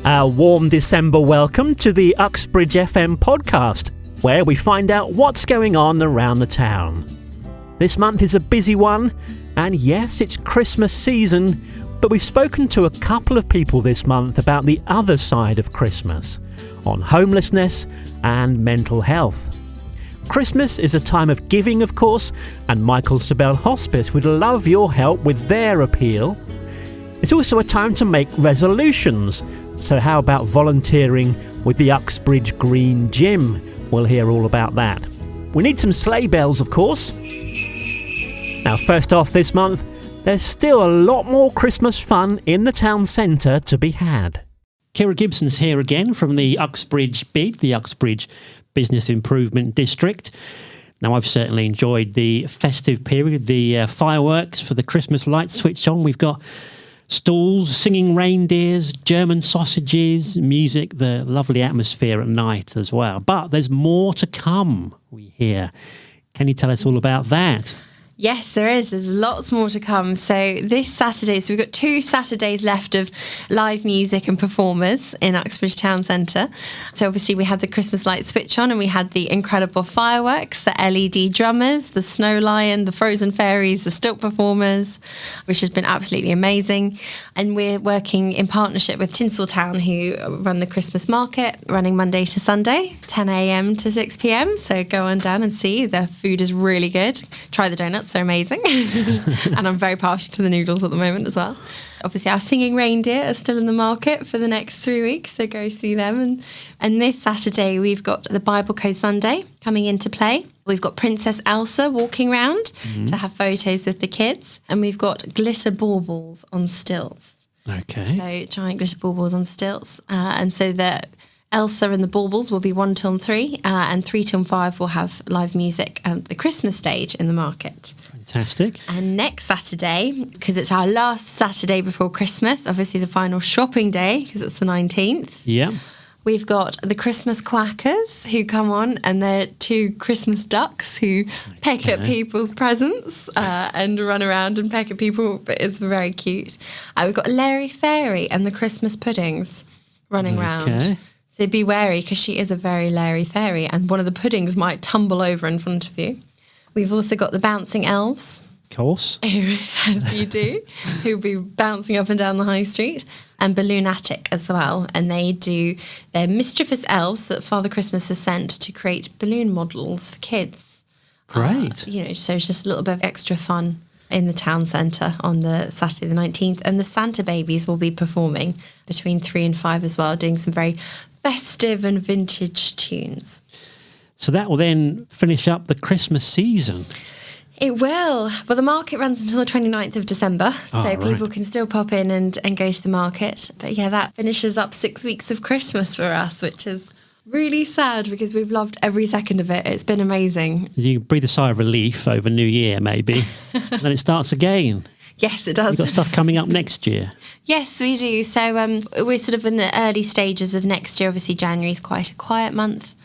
A warm December welcome to the UxbridgeFM podcast, where we find out what's going on around the town. This month is a busy one, and yes, it's Christmas season, but we've spoken to a couple of people this month about the other side of Christmas, on homelessness and mental health. Christmas is a time of giving, of course, and Sobell Hospice would love your help with their appeal. It's also a time to make resolutions. So how about volunteering with the Uxbridge Green Gym? We'll hear all about that. We need some sleigh bells, of course. Now, first off this month, there's still a lot more Christmas fun in the town centre to be had. Kira Gibson's here again from the Uxbridge BID, the Uxbridge Business Improvement District. Now, I've certainly enjoyed the festive period, the fireworks for the Christmas lights switched on. We've got stalls, singing reindeers, German sausages, music, the lovely atmosphere at night as well. But there's more to come, we hear. Can you tell us all about that? Yes, there is. There's lots more to come. So this Saturday, we've got 2 Saturdays left of live music and performers in Uxbridge Town Centre. So obviously we had the Christmas lights switch on and we had the incredible fireworks, the LED drummers, the snow lion, the frozen fairies, the stilts performers, which has been absolutely amazing. And we're working in partnership with Tinseltown, who run the Christmas market, running Monday to Sunday, 10 a.m. to 6 p.m. So go on down and see. The food is really good. Try the donuts. They're amazing. And I'm very partial to the noodles at the moment as well. Obviously, our singing reindeer are still in the market for the next 3 weeks, so go see them. And this Saturday, we've got the Bible Code Sunday coming into play. We've got Princess Elsa walking around to have photos with the kids. And we've got glitter baubles on stilts. Okay. So giant glitter baubles on stilts. And so that Elsa and the baubles will be 1 till 3, and 3 till 5 will have live music at the Christmas stage in the market. Fantastic. And next Saturday, because it's our last Saturday before Christmas, obviously the final shopping day, because it's the 19th. Yeah. We've got the Christmas Quackers who come on, and they're 2 Christmas ducks who peck at people's presents and run around and peck at people, but it's very cute. We've got Larry Fairy and the Christmas Puddings running around. So be wary, because she is a very Larry Fairy, and one of the puddings might tumble over in front of you. We've also got the Bouncing Elves. Of course. As you do, who'll be bouncing up and down the high street. And Balloonatic as well. And they're mischievous elves that Father Christmas has sent to create balloon models for kids. Great. So it's just a little bit of extra fun in the town centre on the Saturday the 19th. And the Santa Babies will be performing between 3 and 5 as well, doing some very festive and vintage tunes. So that will then finish up the Christmas season. It will. Well, the market runs until the 29th of December, so people can still pop in and go to the market. But yeah, that finishes up 6 weeks of Christmas for us, which is really sad because we've loved every second of it. It's been amazing. You breathe a sigh of relief over New Year, maybe, and then it starts again. Yes, it does. You've got stuff coming up next year. Yes, we do. So we're sort of in the early stages of next year. Obviously, January is quite a quiet month.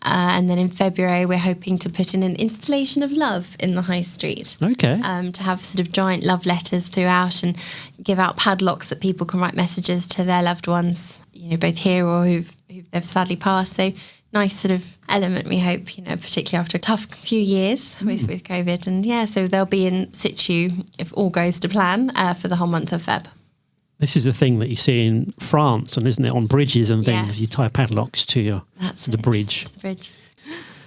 And then in February, we're hoping to put in an installation of love in the high street. Okay. To have sort of giant love letters throughout and give out padlocks that people can write messages to their loved ones, both here or who've they've sadly passed. So nice sort of element, we hope, particularly after a tough few years with COVID. And yeah, so they'll be in situ, if all goes to plan, for the whole month of Feb. This is the thing that you see in France, and isn't it, on bridges and things? Yes. You tie padlocks to the bridge. The bridge.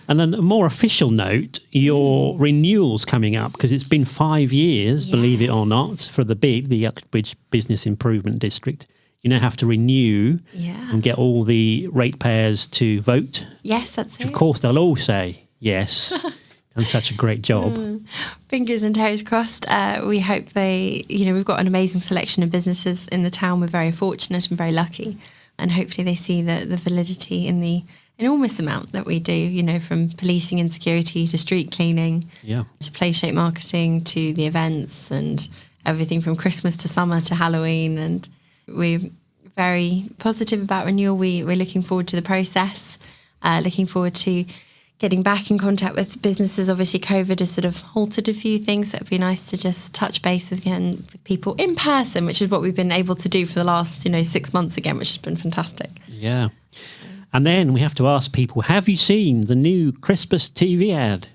And then a more official note, your renewal's coming up, because it's been 5 years, believe it or not, for the BID, the Uxbridge Business Improvement District. You now have to renew and get all the ratepayers to vote. Yes, that's it. Of course, they'll all say yes. Done such a great job. Fingers and toes crossed. We hope we've got an amazing selection of businesses in the town. We're very fortunate and very lucky. And hopefully they see the validity in the enormous amount that we do, from policing and security to street cleaning, to place shape marketing, to the events and everything from Christmas to summer to Halloween. And we're very positive about renewal. We're looking forward to the process, looking forward to getting back in contact with businesses. Obviously, COVID has sort of halted a few things. So it'd be nice to just touch base with people in person, which is what we've been able to do for the last 6 months again, which has been fantastic. Yeah. And then we have to ask people, have you seen the new Christmas TV ad?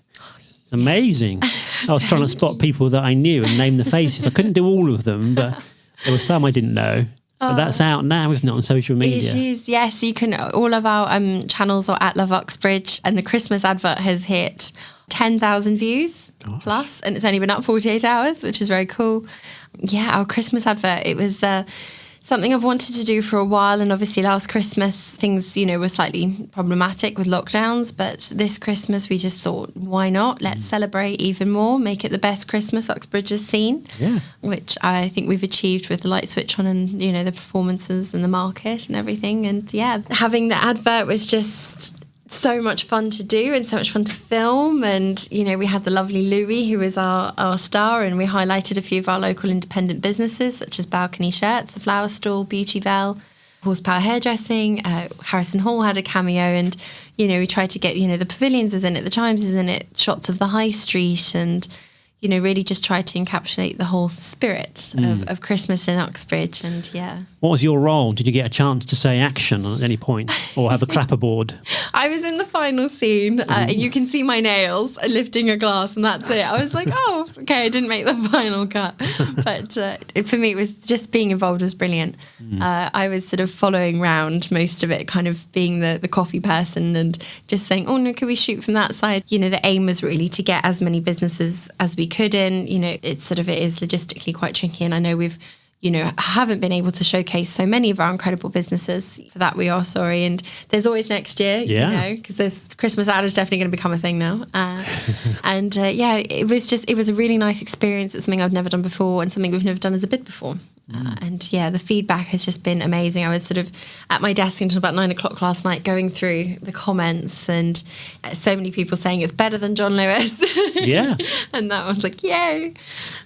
It's amazing. I was trying to spot people that I knew and name the faces. I couldn't do all of them, but there were some I didn't know. But that's out now, isn't it, on social media? It is, yes. You can, all of our channels are at LoveUxbridge, and the Christmas advert has hit 10,000 views plus, and it's only been up 48 hours, which is very cool. Yeah, our Christmas advert, it was something I've wanted to do for a while, and obviously last Christmas things, were slightly problematic with lockdowns, but this Christmas we just thought, why not? Let's celebrate even more, make it the best Christmas Uxbridge has seen, which I think we've achieved with the light switch on and, the performances and the market and everything. And yeah, having the advert was just so much fun to do and so much fun to film. And we had the lovely Louis, who was our star, and we highlighted a few of our local independent businesses such as Balcony Shirts, the Flower Stall, Beauty Bell, Horsepower Hairdressing. Harrison Hall had a cameo, and we tried to get the Pavilions is in it, the Chimes is in it, shots of the High Street, and really just try to encapsulate the whole spirit of Christmas in Uxbridge. And yeah. What was your role? Did you get a chance to say action at any point or have a clapperboard? I was in the final scene, and you can see my nails lifting a glass, and that's it. I was like, oh, okay, I didn't make the final cut. But for me, it was just being involved was brilliant. I was sort of following round most of it, kind of being the coffee person and just saying, oh, no, can we shoot from that side? The aim was really to get as many businesses as we could in. It is logistically quite tricky, and I know we've haven't been able to showcase so many of our incredible businesses. For that we are sorry, and there's always next year, because this Christmas ad is definitely going to become a thing now. And it was a really nice experience. It's something I've never done before and something we've never done as a bid before. And the feedback has just been amazing. I was sort of at my desk until about 9 o'clock last night going through the comments, and so many people saying it's better than John Lewis. Yeah. And that was like, yay.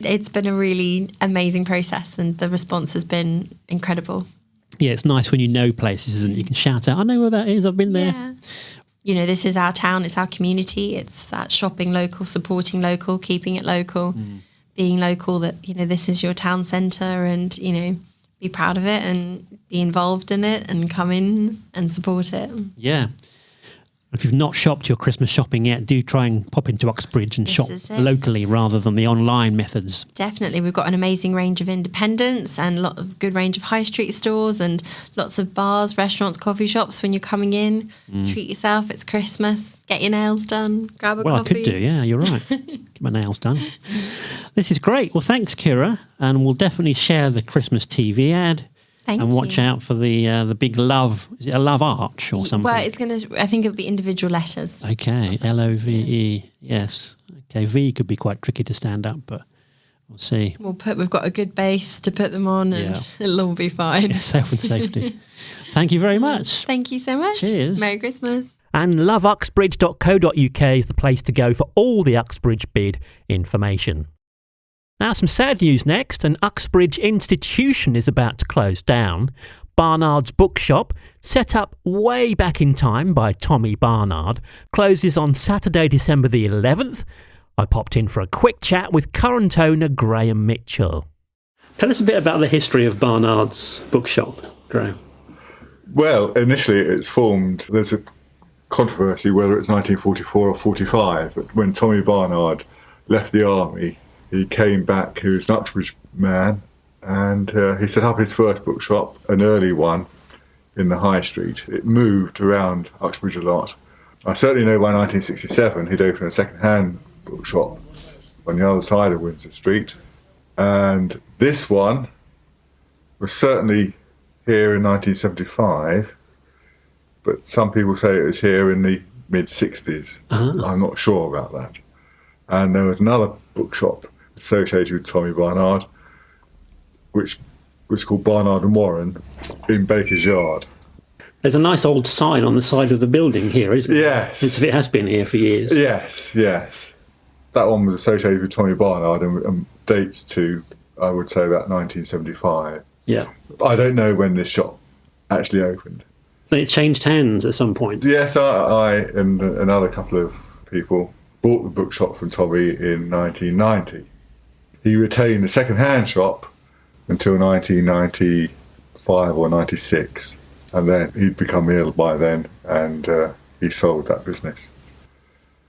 It's been a really amazing process, and the response has been incredible. Yeah, it's nice when you know places, isn't it? You can shout out, I know where that is, I've been there. Yeah. This is our town, it's our community, it's that shopping local, supporting local, keeping it local. Being local, that this is your town centre, and be proud of it and be involved in it and come in and support it. Yeah. If you've not shopped your Christmas shopping yet, do try and pop into Uxbridge and shop locally rather than the online methods. Definitely. We've got an amazing range of independents and a lot of good range of high street stores and lots of bars, restaurants, coffee shops when you're coming in. Treat yourself. It's Christmas. Get your nails done. Grab a coffee. Well, I could do, yeah, you're right. Get my nails done. This is great. Well, thanks, Kira. And we'll definitely share the Christmas TV ad. Thank and you. Watch out for the big love. Is it a love arch or something? Well, I think it'll be individual letters. Okay, LOVE. Yes. Okay, V could be quite tricky to stand up, but we'll see. We've got a good base to put them on, and it'll all be fine. Yeah, health and safety. Thank you very much. Thank you so much. Cheers. Merry Christmas. And loveuxbridge.co.uk is the place to go for all the Uxbridge bid information. Now, some sad news next. An Uxbridge institution is about to close down. Barnards Bookshop, set up way back in time by Tommy Barnard, closes on Saturday, December the 11th. I popped in for a quick chat with current owner Graeme Mitchell. Tell us a bit about the history of Barnards Bookshop, Graeme. Well, initially it's formed, there's a controversy whether it's 1944 or 45, but when Tommy Barnard left the army, he came back, he was an Uxbridge man, and he set up his first bookshop, an early one, in the High Street. It moved around Uxbridge a lot. I certainly know by 1967 he'd opened a second-hand bookshop on the other side of Windsor Street, and this one was certainly here in 1975, but some people say it was here in the mid-60s. I'm not sure about that. And there was another bookshop associated with Tommy Barnard, which was called Barnard and Warren in Baker's Yard. There's a nice old sign on the side of the building here, isn't there? Yes. As if it has been here for years. Yes. That one was associated with Tommy Barnard and dates to, I would say, about 1975. Yeah. I don't know when this shop actually opened. So it changed hands at some point. Yes, I and another couple of people bought the bookshop from Tommy in 1990. He retained the second-hand shop until 1995 or 96, and then he'd become ill by then, and he sold that business.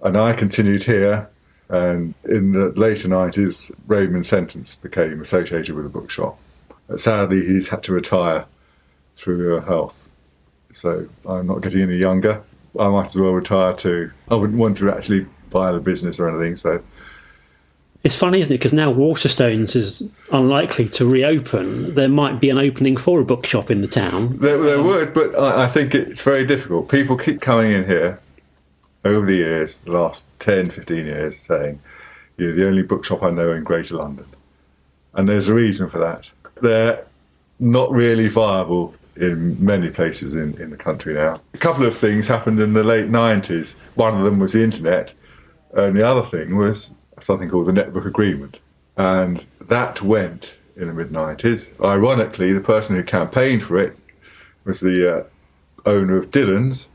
And I continued here, and in the later 90s, Raymond Sentence became associated with the bookshop. Sadly, he's had to retire through health, so I'm not getting any younger. I might as well retire too. I wouldn't want to actually buy the business or anything, so... It's funny, isn't it? Because now Waterstones is unlikely to reopen. There might be an opening for a bookshop in the town. There would, but I think it's very difficult. People keep coming in here over the years, the last 10, 15 years, saying, you're the only bookshop I know in Greater London. And there's a reason for that. They're not really viable in many places in the country now. A couple of things happened in the late 90s. One of them was the internet, and the other thing was something called the netbook agreement. And that went in the mid-90s. Ironically, the person who campaigned for it was the owner of Dillon's,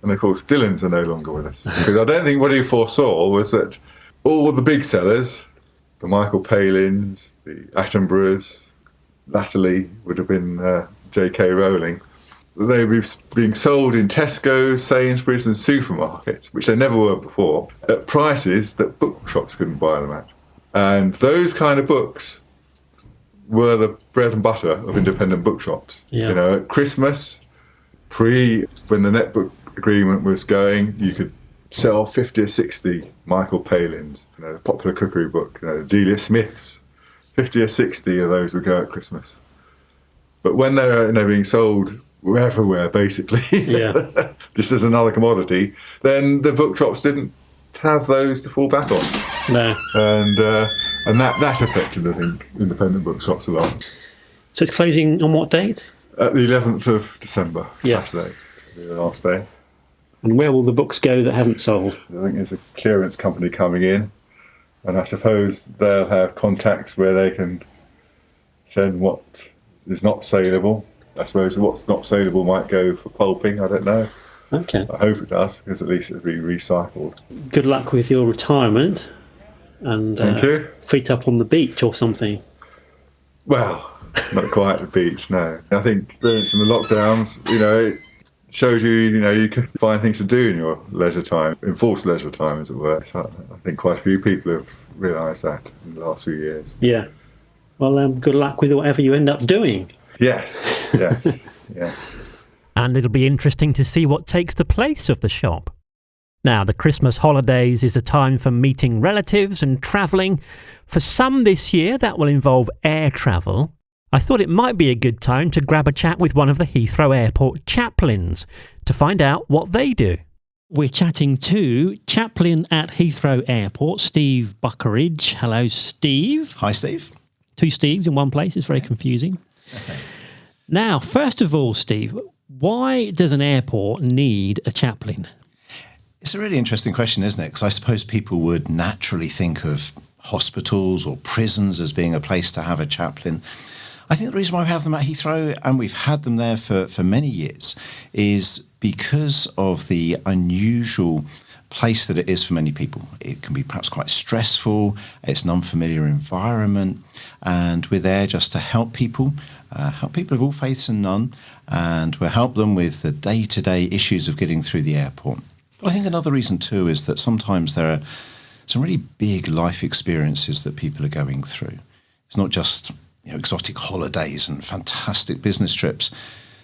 and of course Dillon's are no longer with us. Because I don't think what he foresaw was that all the big sellers, the Michael Palins, the Attenboroughs, latterly would have been J.K. Rowling, they were being sold in Tesco's, Sainsbury's and supermarkets, which they never were before, at prices that bookshops couldn't buy them at. And those kind of books were the bread and butter of independent bookshops. Yeah. You know, at Christmas, when the netbook agreement was going, you could sell 50 or 60 Michael Palins, the popular cookery book, Delia Smith's, 50 or 60 of those would go at Christmas. But when they're being sold everywhere, basically, just as another commodity, then the bookshops didn't have those to fall back on. No. And that affected, I think, independent bookshops a lot. So it's closing on what date? At the 11th of December, Saturday, the last day. And where will the books go that haven't sold? I think there's a clearance company coming in, and I suppose they'll have contacts where they can send what is not saleable. I suppose what's not saleable might go for pulping, I don't know. Okay. I hope it does, because at least it'll be recycled. Good luck with your retirement, and Thank you. Feet up on the beach or something. Well, not quite the beach, no. I think experiencing the lockdowns, it shows you can find things to do in your leisure time, enforced leisure time, as it were. So I think quite a few people have realised that in the last few years. Yeah. Well, good luck with whatever you end up doing. Yes. Yes. And it'll be interesting to see what takes the place of the shop. Now, the Christmas holidays is a time for meeting relatives and travelling. For some this year, that will involve air travel. I thought it might be a good time to grab a chat with one of the Heathrow Airport chaplains to find out what they do. We're chatting to Chaplain at Heathrow Airport, Steve Buckeridge. Hello, Steve. Hi, Steve. Two Steves in one place is very confusing. Okay. Now, first of all, Steve, why does an airport need a chaplain? It's a really interesting question, isn't it? Because I suppose people would naturally think of hospitals or prisons as being a place to have a chaplain. I think the reason why we have them at Heathrow, and we've had them there for many years, is because of the unusual place that it is for many people. It can be perhaps quite stressful, it's an unfamiliar environment, and we're there just to help people of all faiths and none, and we'll help them with the day-to-day issues of getting through the airport. But I think another reason too is that sometimes there are some really big life experiences that people are going through. It's not just exotic holidays and fantastic business trips.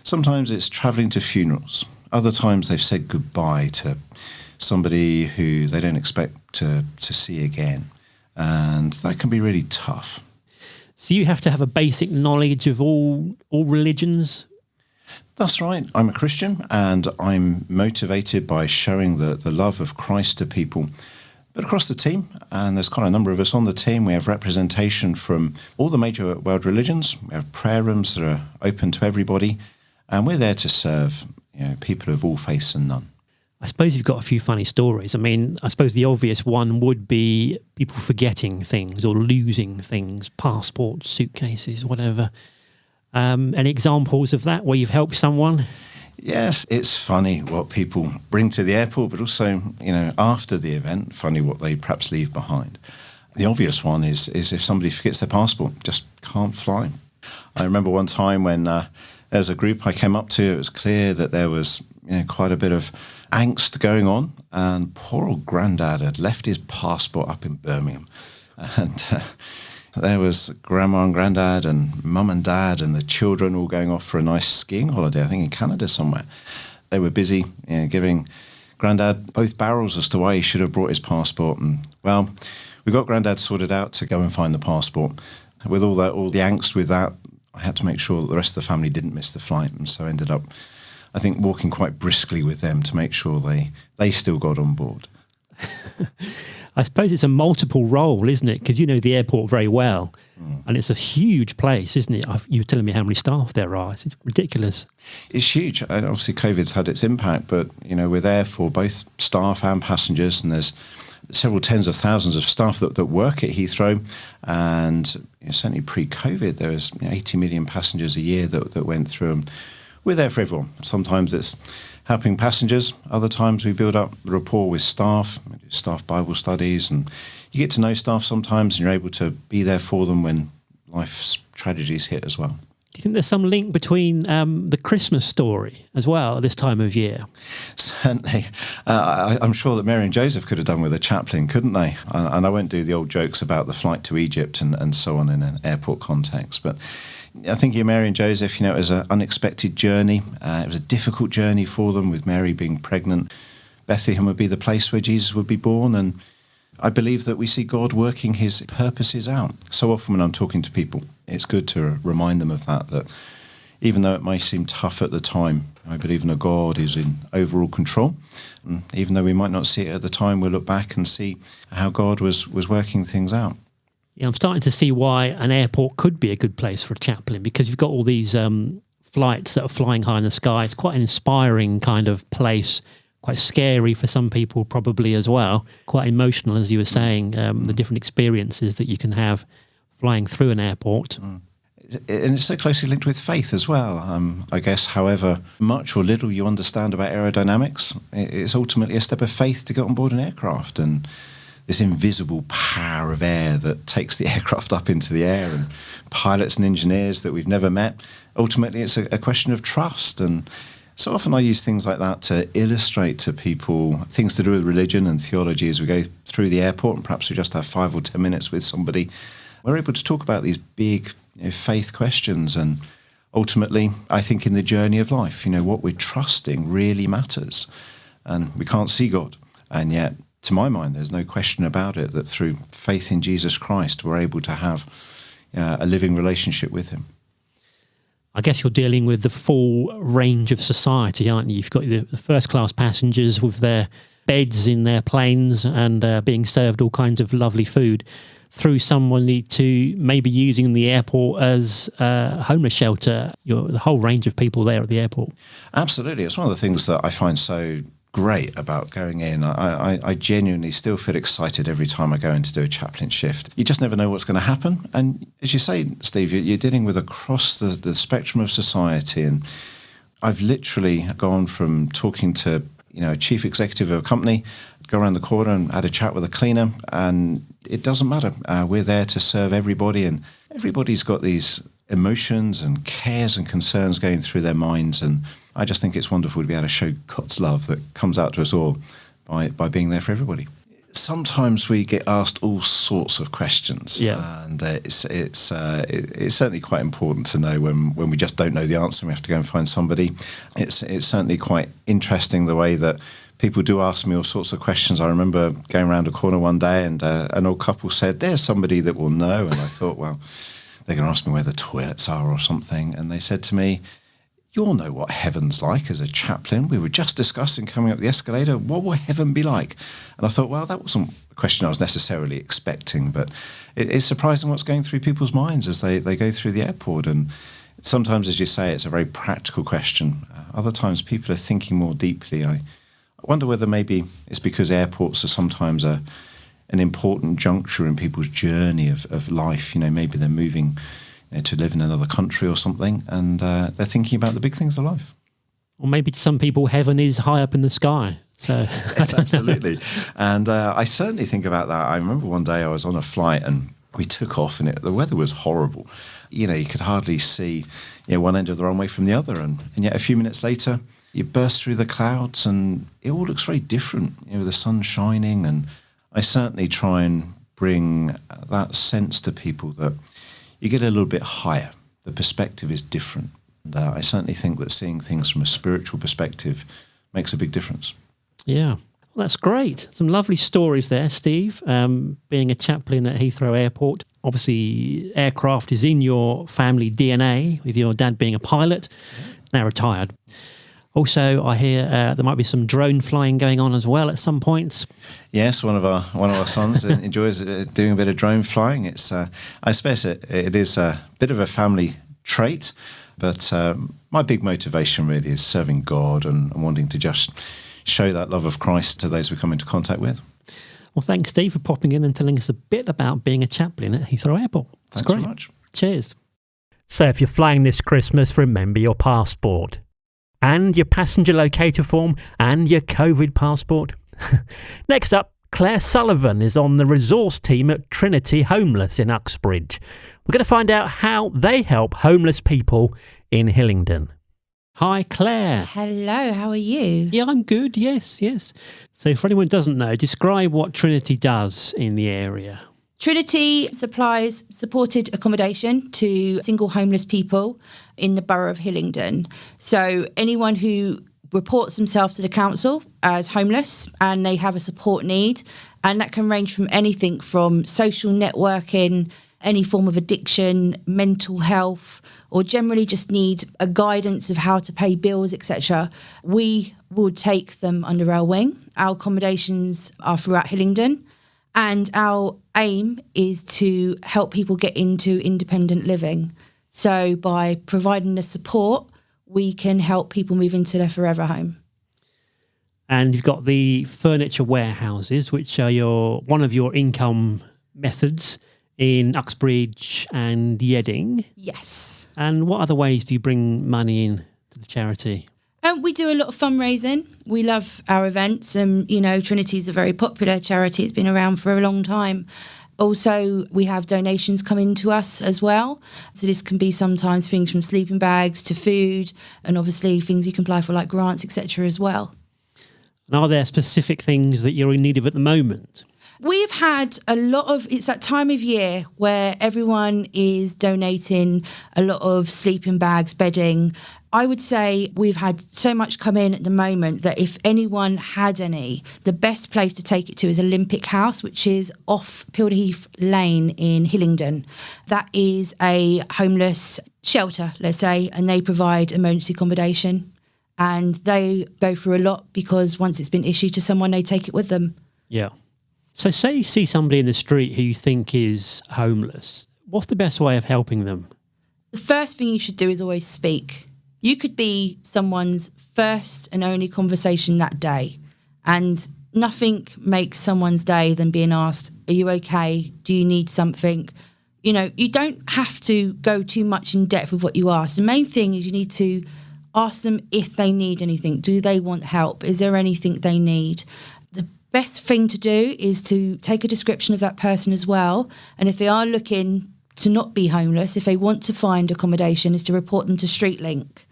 Sometimes it's travelling to funerals. Other times they've said goodbye to somebody who they don't expect to see again. And that can be really tough. So you have to have a basic knowledge of all religions? That's right. I'm a Christian and I'm motivated by showing the love of Christ to people. But across the team, and there's quite a number of us on the team, we have representation from all the major world religions. We have prayer rooms that are open to everybody, and we're there to serve people of all faiths and none. I suppose you've got a few funny stories. I mean, I suppose the obvious one would be people forgetting things or losing things, passports, suitcases, whatever. Any examples of that where you've helped someone? Yes, it's funny what people bring to the airport, but also, after the event, funny what they perhaps leave behind. The obvious one is if somebody forgets their passport, just can't fly. I remember one time when there was a group I came up to, it was clear that there was quite a bit of angst going on, and poor old Grandad had left his passport up in Birmingham. And there was Grandma and Grandad and Mum and Dad and the children all going off for a nice skiing holiday, I think in Canada somewhere. They were busy giving Grandad both barrels as to why he should have brought his passport. And, well, we got Grandad sorted out to go and find the passport. With all the angst with that, I had to make sure that the rest of the family didn't miss the flight, and so ended up, I think, walking quite briskly with them to make sure they still got on board. I suppose it's a multiple role, isn't it? Because you know the airport very well, and it's a huge place, isn't it? You were telling me how many staff there are. It's ridiculous. It's huge. And obviously, COVID's had its impact, but we're there for both staff and passengers, and there's several tens of thousands of staff that work at Heathrow, and certainly pre-COVID, there was 80 million passengers a year that went through. And we're there for everyone. Sometimes it's helping passengers. Other times we build up rapport with staff. We do staff Bible studies, and you get to know staff sometimes, and you're able to be there for them when life's tragedies hit as well. Do you think there's some link between the Christmas story as well at this time of year? Certainly. I'm sure that Mary and Joseph could have done with a chaplain, couldn't they? And I won't do the old jokes about the flight to Egypt and so on in an airport context, but I think Mary and Joseph, it was an unexpected journey. It was a difficult journey for them, with Mary being pregnant. Bethlehem would be the place where Jesus would be born, and I believe that we see God working his purposes out. So often when I'm talking to people, it's good to remind them of that even though it may seem tough at the time, I believe in a God who's in overall control. And even though we might not see it at the time, we'll look back and see how God was working things out. Yeah, I'm starting to see why an airport could be a good place for a chaplain, because you've got all these flights that are flying high in the sky. It's quite an inspiring kind of place, quite scary for some people probably as well, quite emotional, as you were saying, the different experiences that you can have flying through an airport. And it's so closely linked with faith as well. I guess however much or little you understand about aerodynamics, it's ultimately a step of faith to get on board an aircraft, and this invisible power of air that takes the aircraft up into the air, and pilots and engineers that we've never met. Ultimately, it's a question of trust. And so often I use things like that to illustrate to people things to do with religion and theology as we go through the airport, and perhaps we just have 5 or 10 minutes with somebody. We're able to talk about these big faith questions, and ultimately, I think in the journey of life, what we're trusting really matters. And we can't see God, and yet, to my mind, there's no question about it that through faith in Jesus Christ, we're able to have a living relationship with him. I guess you're dealing with the full range of society, aren't you? You've got the first-class passengers with their beds in their planes and being served all kinds of lovely food, through someone to maybe using the airport as a homeless shelter. The whole range of people there at the airport. Absolutely. It's one of the things that I find so great about going in. I genuinely still feel excited every time I go in to do a chaplain shift. You just never know what's going to happen. And as you say, Steve, you're dealing with across the spectrum of society. And I've literally gone from talking to a chief executive of a company, go around the corner and had a chat with a cleaner, and it doesn't matter. We're there to serve everybody, and everybody's got these emotions and cares and concerns going through their minds, and I just think it's wonderful to be able to show God's love that comes out to us all by being there for everybody. Sometimes we get asked all sorts of questions, and it's certainly quite important to know when we just don't know the answer and we have to go and find somebody. It's certainly quite interesting the way that people do ask me all sorts of questions. I remember going around a corner one day and an old couple said, "There's somebody that will know," and I thought, well, they're going to ask me where the toilets are or something, and they said to me, "You'll know what heaven's like as a chaplain. We were just discussing coming up the escalator. What will heaven be like?" And I thought, well, that wasn't a question I was necessarily expecting, but it's surprising what's going through people's minds as they go through the airport. And sometimes, as you say, it's a very practical question. Other times people are thinking more deeply. I wonder whether maybe it's because airports are sometimes an important juncture in people's journey of life. Maybe they're moving to live in another country or something, and they're thinking about the big things of life. Or maybe to some people, heaven is high up in the sky. So Yes, absolutely. And I certainly think about that. I remember one day I was on a flight and we took off and the weather was horrible. You could hardly see one end of the runway from the other. And yet a few minutes later, you burst through the clouds and it all looks very different. The sun's shining. And I certainly try and bring that sense to people that you get a little bit higher. The perspective is different. And I certainly think that seeing things from a spiritual perspective makes a big difference. Yeah, well, that's great. Some lovely stories there, Steve. Being a chaplain at Heathrow Airport, obviously aircraft is in your family DNA, with your dad being a pilot, now retired. Also, I hear there might be some drone flying going on as well at some points. Yes, one of our sons enjoys doing a bit of drone flying. It's I suppose it is a bit of a family trait, but my big motivation really is serving God and wanting to just show that love of Christ to those we come into contact with. Well, thanks, Steve, for popping in and telling us a bit about being a chaplain at Heathrow Airport. Thanks very much. Cheers. So if you're flying this Christmas, remember your passport and your passenger locator form and your COVID passport. Next up, Claire Sullivan is on the resource team at Trinity Homeless in Uxbridge. We're going to find out how they help homeless people in Hillingdon. Hi, Claire. Hello, how are you? Yeah, I'm good. Yes. So for anyone who doesn't know, describe what Trinity does in the area. Trinity supplies supported accommodation to single homeless people in the borough of Hillingdon. So anyone who reports themselves to the council as homeless and they have a support need, and that can range from anything from social networking, any form of addiction, mental health, or generally just need a guidance of how to pay bills, etc. We will take them under our wing. Our accommodations are throughout Hillingdon, and our aim is to help people get into independent living. So by providing the support, we can help people move into their forever home. And you've got the furniture warehouses, which are one of your income methods in Uxbridge and Yedding. Yes. And what other ways do you bring money in to the charity? We do a lot of fundraising. We love our events. Trinity is a very popular charity. It's been around for a long time. Also, we have donations coming to us as well. So this can be sometimes things from sleeping bags to food, and obviously things you can apply for like grants, etc. as well. And are there specific things that you're in need of at the moment? We've had it's that time of year where everyone is donating a lot of sleeping bags, bedding. I would say we've had so much come in at the moment that if anyone had any, the best place to take it to is Olympic House, which is off Pilderheath Lane in Hillingdon. That is a homeless shelter, let's say, and they provide emergency accommodation. And they go through a lot because once it's been issued to someone, they take it with them. Yeah. So say you see somebody in the street who you think is homeless. What's the best way of helping them? The first thing you should do is always speak. You could be someone's first and only conversation that day. And nothing makes someone's day than being asked, are you okay? Do you need something? You don't have to go too much in depth with what you ask. The main thing is you need to ask them if they need anything. Do they want help? Is there anything they need? The best thing to do is to take a description of that person as well. And if they are looking to not be homeless, if they want to find accommodation, is to report them to StreetLink.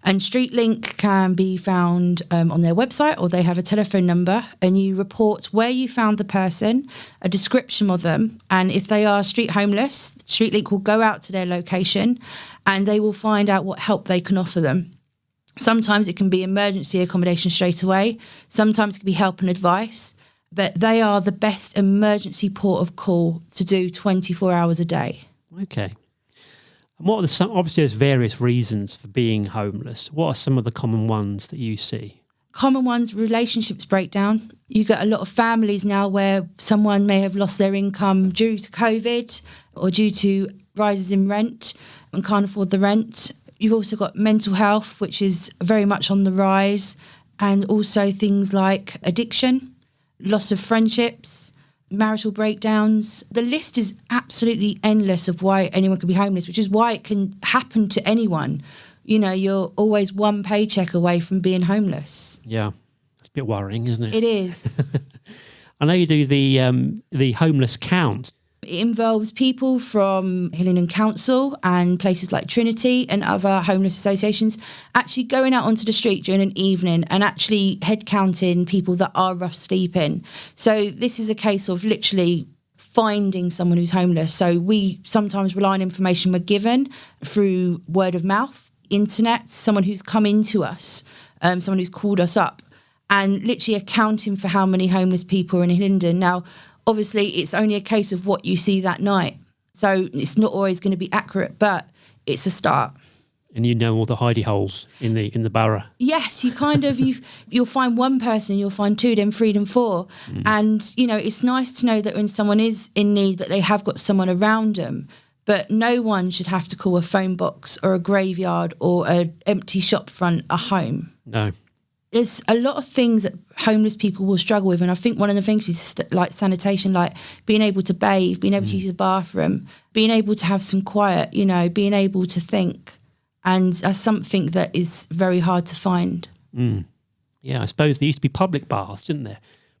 And StreetLink can be found on their website, or they have a telephone number, and you report where you found the person, a description of them, and if they are street homeless, StreetLink will go out to their location and they will find out what help they can offer them. Sometimes it can be emergency accommodation straight away, sometimes it can be help and advice, but they are the best emergency port of call to do 24 hours a day. Okay. And what are obviously there's various reasons for being homeless. What are some of the common ones that you see? Common ones, relationships break down. You get a lot of families now where someone may have lost their income due to COVID or due to rises in rent and can't afford the rent. You've also got mental health, which is very much on the rise, and also things like addiction, loss of friendships, marital breakdowns. The list is absolutely endless of why anyone could be homeless, which is why it can happen to anyone. you're always one paycheck away from being homeless. Yeah, it's a bit worrying, isn't it? It is. I know you do the homeless count. It involves people from Hillingdon Council and places like Trinity and other homeless associations actually going out onto the street during an evening and actually head counting people that are rough sleeping. So this is a case of literally finding someone who's homeless. So we sometimes rely on information we're given through word of mouth, internet, someone who's come into us, someone who's called us up, and literally accounting for how many homeless people are in Hillingdon. Now, obviously, it's only a case of what you see that night. So it's not always going to be accurate, but it's a start. And you know all the hidey holes in the borough. Yes, you kind of, you'll find one person, you'll find two, then three, then four. And, it's nice to know that when someone is in need, that they have got someone around them. But no one should have to call a phone box or a graveyard or an empty shop front a home. No. There's a lot of things that homeless people will struggle with. And I think one of the things is like sanitation, like being able to bathe, being able to use a bathroom, being able to have some quiet, being able to think. And that's something that is very hard to find. Yeah, I suppose there used to be public baths, didn't there?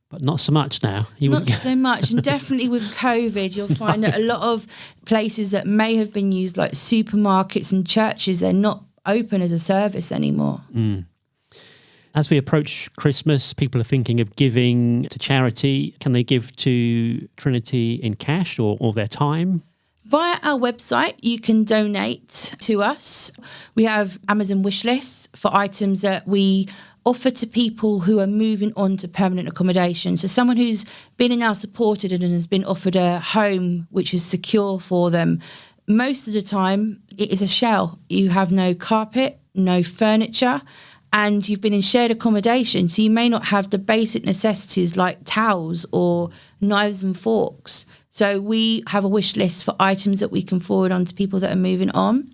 But not so much now. Not so much. And definitely with COVID, you'll find that a lot of places that may have been used, like supermarkets and churches, they're not open as a service anymore. As we approach Christmas, people are thinking of giving to charity. Can they give to Trinity in cash or their time? Via our website, you can donate to us. We have Amazon wish lists for items that we offer to people who are moving on to permanent accommodation. So someone who's been now supported and has been offered a home which is secure for them. Most of the time, it is a shell. You have no carpet, no furniture, and you've been in shared accommodation, so you may not have the basic necessities like towels or knives and forks. So we have a wish list for items that we can forward on to people that are moving on.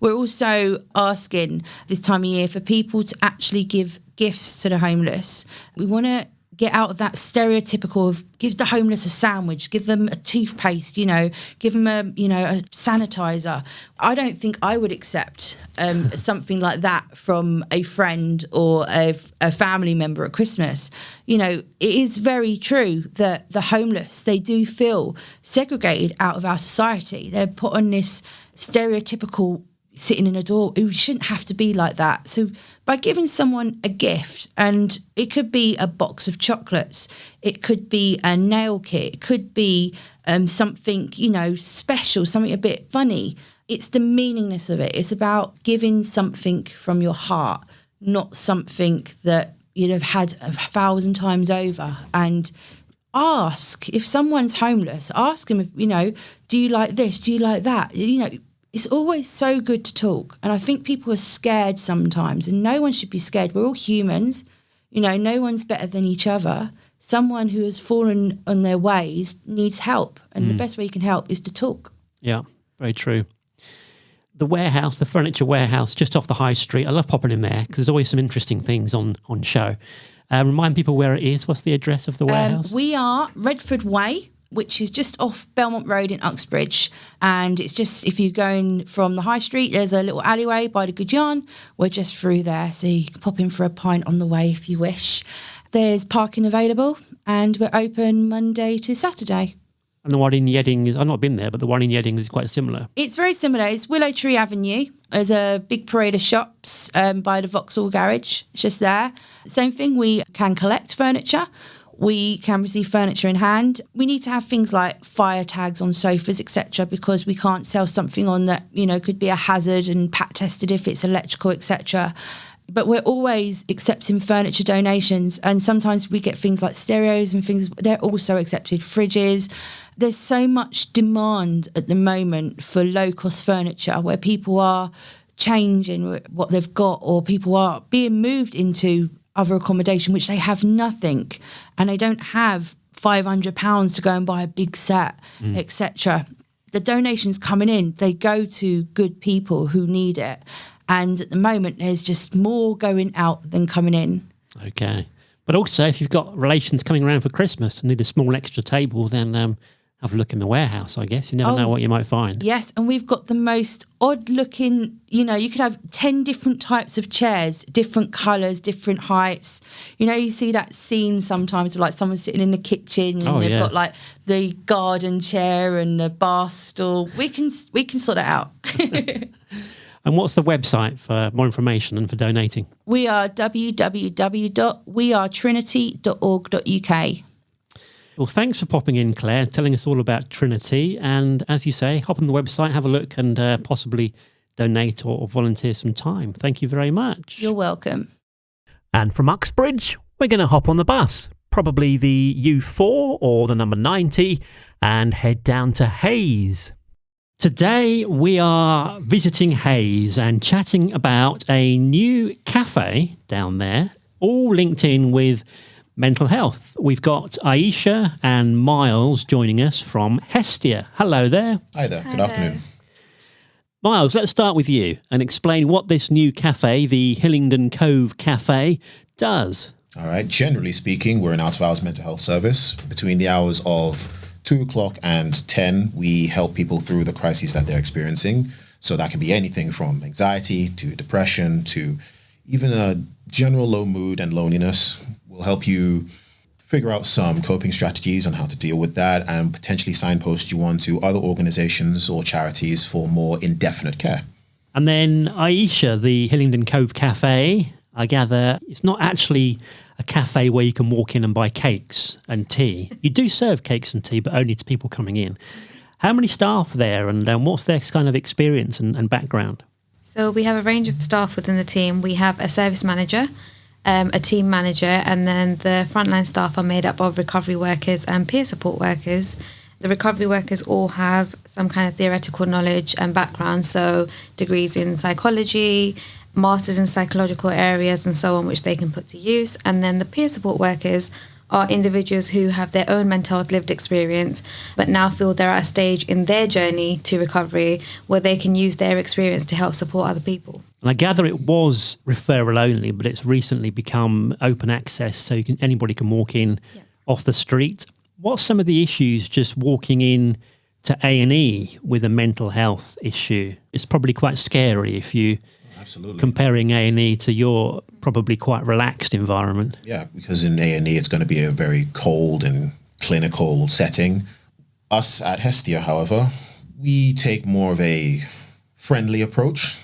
We're also asking this time of year for people to actually give gifts to the homeless. We want to get out of that stereotypical of give the homeless a sandwich, give them a toothpaste, give them a sanitizer. I don't think I would accept something like that from a friend or a family member at Christmas. It is very true that the homeless, they do feel segregated out of our society. They're put on this stereotypical sitting in a door. It shouldn't have to be like that. So by giving someone a gift, and it could be a box of chocolates, it could be a nail kit, it could be something, special, something a bit funny. It's the meaningless of it. It's about giving something from your heart, not something that you'd have had 1,000 times over. And ask, if someone's homeless, ask them, do you like this? Do you like that? It's always so good to talk. And I think people are scared sometimes, and no one should be scared. We're all humans. No one's better than each other. Someone who has fallen on their ways needs help. And the best way you can help is to talk. Yeah, very true. The warehouse, the furniture warehouse, just off the high street. I love popping in there because there's always some interesting things on show. Remind people where it is. What's the address of the warehouse? We are Redford Way, which is just off Belmont Road in Uxbridge. And it's just, if you're going from the high street, there's a little alleyway by the Good Yarn. We're just through there, so you can pop in for a pint on the way if you wish. There's parking available, and we're open Monday to Saturday. And the one in Yedding, I've not been there, but the one in Yedding is quite similar. It's very similar. It's Willow Tree Avenue. There's a big parade of shops by the Vauxhall Garage. It's just there. Same thing, we can collect furniture. We can receive furniture in hand. We need to have things like fire tags on sofas, etc., because we can't sell something on that, could be a hazard and pat tested if it's electrical, etc. But we're always accepting furniture donations, and sometimes we get things like stereos and things. They're also accepted. Fridges. There's so much demand at the moment for low-cost furniture where people are changing what they've got, or people are being moved into other accommodation which they have nothing, and they don't have £500 to go and buy a big set, etc. The donations coming in, they go to good people who need it, and at the moment there's just more going out than coming in. Okay, but also if you've got relations coming around for Christmas and need a small extra table, then have a look in the warehouse, I guess. You never know what you might find. Yes, and we've got the most odd-looking, you could have 10 different types of chairs, different colours, different heights. You see that scene sometimes of like someone sitting in the kitchen and they've got like the garden chair and the bar stool. We can sort it out. And what's the website for more information and for donating? We are www.wearetrinity.org.uk. Well, thanks for popping in, Claire, telling us all about Trinity. And as you say, hop on the website, have a look and possibly donate or volunteer some time. Thank you very much. You're welcome. And from Uxbridge, we're going to hop on the bus, probably the U4 or the number 90, and head down to Hayes. Today we are visiting Hayes and chatting about a new cafe down there, all linked in with mental health. We've got Aisha and Miles joining us from Hestia. Hello there. Hi there. Good afternoon. Miles, let's start with you and explain what this new cafe, the Hillingdon Cove Cafe, does. All right. Generally speaking, we're an out-of-hours mental health service. Between the hours of 2 o'clock and 10, we help people through the crises that they're experiencing. So that can be anything from anxiety to depression to even a general low mood and loneliness. We'll help you figure out some coping strategies on how to deal with that and potentially signpost you on to other organizations or charities for more indefinite care. And then Aisha, the Hillingdon Cove Cafe, I gather it's not actually a cafe where you can walk in and buy cakes and tea. You do serve cakes and tea, but only to people coming in. How many staff there and what's their kind of experience and background? So we have a range of staff within the team. We have a service manager, a team manager, and then the frontline staff are made up of recovery workers and peer support workers. The recovery workers all have some kind of theoretical knowledge and background, so degrees in psychology, masters in psychological areas and so on, which they can put to use. And then the peer support workers are individuals who have their own mental health lived experience, but now feel they're at a stage in their journey to recovery where they can use their experience to help support other people. And I gather it was referral only, but it's recently become open access, so anybody can walk in off the street. What's some of the issues just walking in to A&E with a mental health issue? It's probably quite scary if you Absolutely. Comparing A&E to your probably quite relaxed environment. Yeah, because in A&E it's going to be a very cold and clinical setting. Us at Hestia, however, we take more of a friendly approach.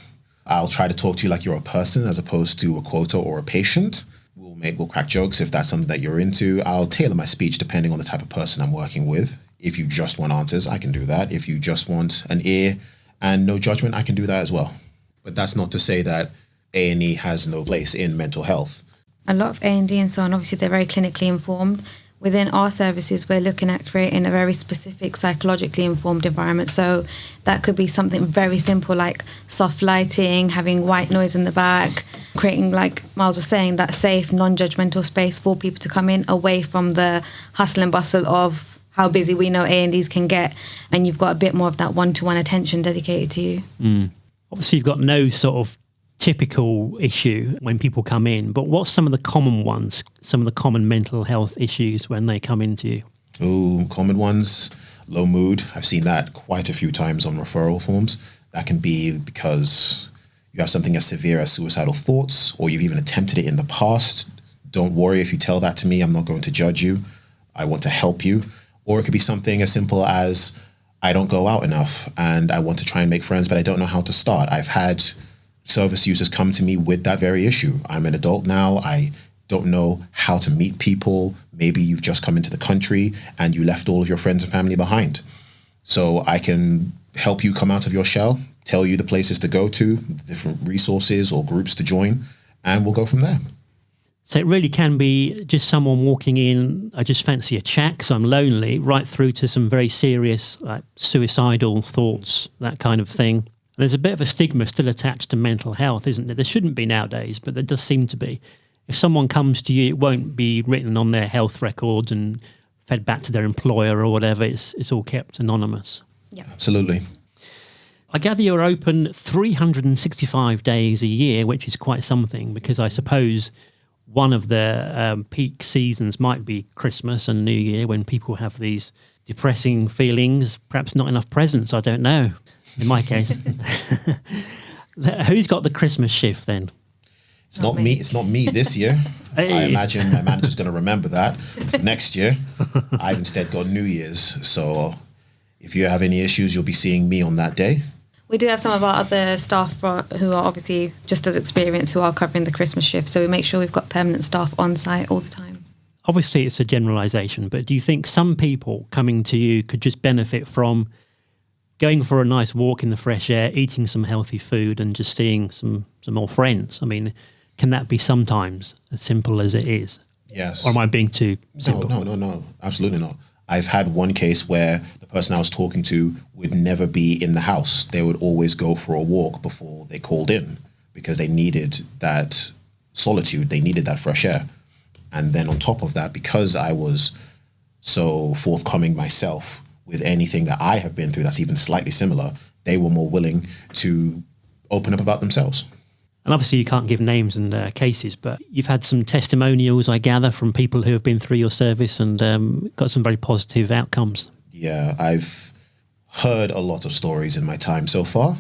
I'll try to talk to you like you're a person as opposed to a quota or a patient. We'll crack jokes if that's something that you're into. I'll tailor my speech depending on the type of person I'm working with. If you just want answers, I can do that. If you just want an ear and no judgment, I can do that as well. But that's not to say that A&E has no place in mental health. A lot of A&D and so on, obviously they're very clinically informed. Within our services, we're looking at creating a very specific psychologically informed environment. So that could be something very simple like soft lighting, having white noise in the back, creating, like Miles was saying, that safe, non-judgmental space for people to come in away from the hustle and bustle of how busy we know A&Ds can get. And you've got a bit more of that one-to-one attention dedicated to you. Mm. Obviously, you've got no sort of typical issue when people come in, but what's some of the common ones, some of the common mental health issues when they come into you? Oh, common ones, low mood. I've seen that quite a few times on referral forms. That can be because you have something as severe as suicidal thoughts, or you've even attempted it in the past. Don't worry if you tell that to me. I'm not going to judge you. I want to help you. Or it could be something as simple as I don't go out enough and I want to try and make friends, but I don't know how to start. I've had service users come to me with that very issue. I'm an adult now. I don't know how to meet people. Maybe you've just come into the country and you left all of your friends and family behind. So I can help you come out of your shell, tell you the places to go to, different resources or groups to join, and we'll go from there. So it really can be just someone walking in, I just fancy a chat because I'm lonely, right through to some very serious like suicidal thoughts, that kind of thing. There's a bit of a stigma still attached to mental health, isn't there? There shouldn't be nowadays, but there does seem to be. If someone comes to you, it won't be written on their health records and fed back to their employer or whatever. It's all kept anonymous. Yeah, absolutely. I gather you're open 365 days a year, which is quite something, because I suppose one of the peak seasons might be Christmas and New Year when people have these depressing feelings, perhaps not enough presents, I don't know, in my case. Who's got the Christmas shift then? It's not me. It's not me this year. Hey. I imagine my manager's going to remember that next year. I've instead got New Year's. So if you have any issues, you'll be seeing me on that day. We do have some of our other staff who are obviously just as experienced who are covering the Christmas shift. So we make sure we've got permanent staff on site all the time. Obviously, it's a generalisation, but do you think some people coming to you could just benefit from going for a nice walk in the fresh air, eating some healthy food and just seeing some more friends? I mean, can that be sometimes as simple as it is? Yes. Or am I being too simple? No. Absolutely not. I've had one case where the person I was talking to would never be in the house. They would always go for a walk before they called in because they needed that solitude. They needed that fresh air. And then on top of that, because I was so forthcoming myself with anything that I have been through that's even slightly similar, they were more willing to open up about themselves. And obviously you can't give names and cases, but you've had some testimonials, I gather, from people who have been through your service and got some very positive outcomes. Yeah, I've heard a lot of stories in my time so far.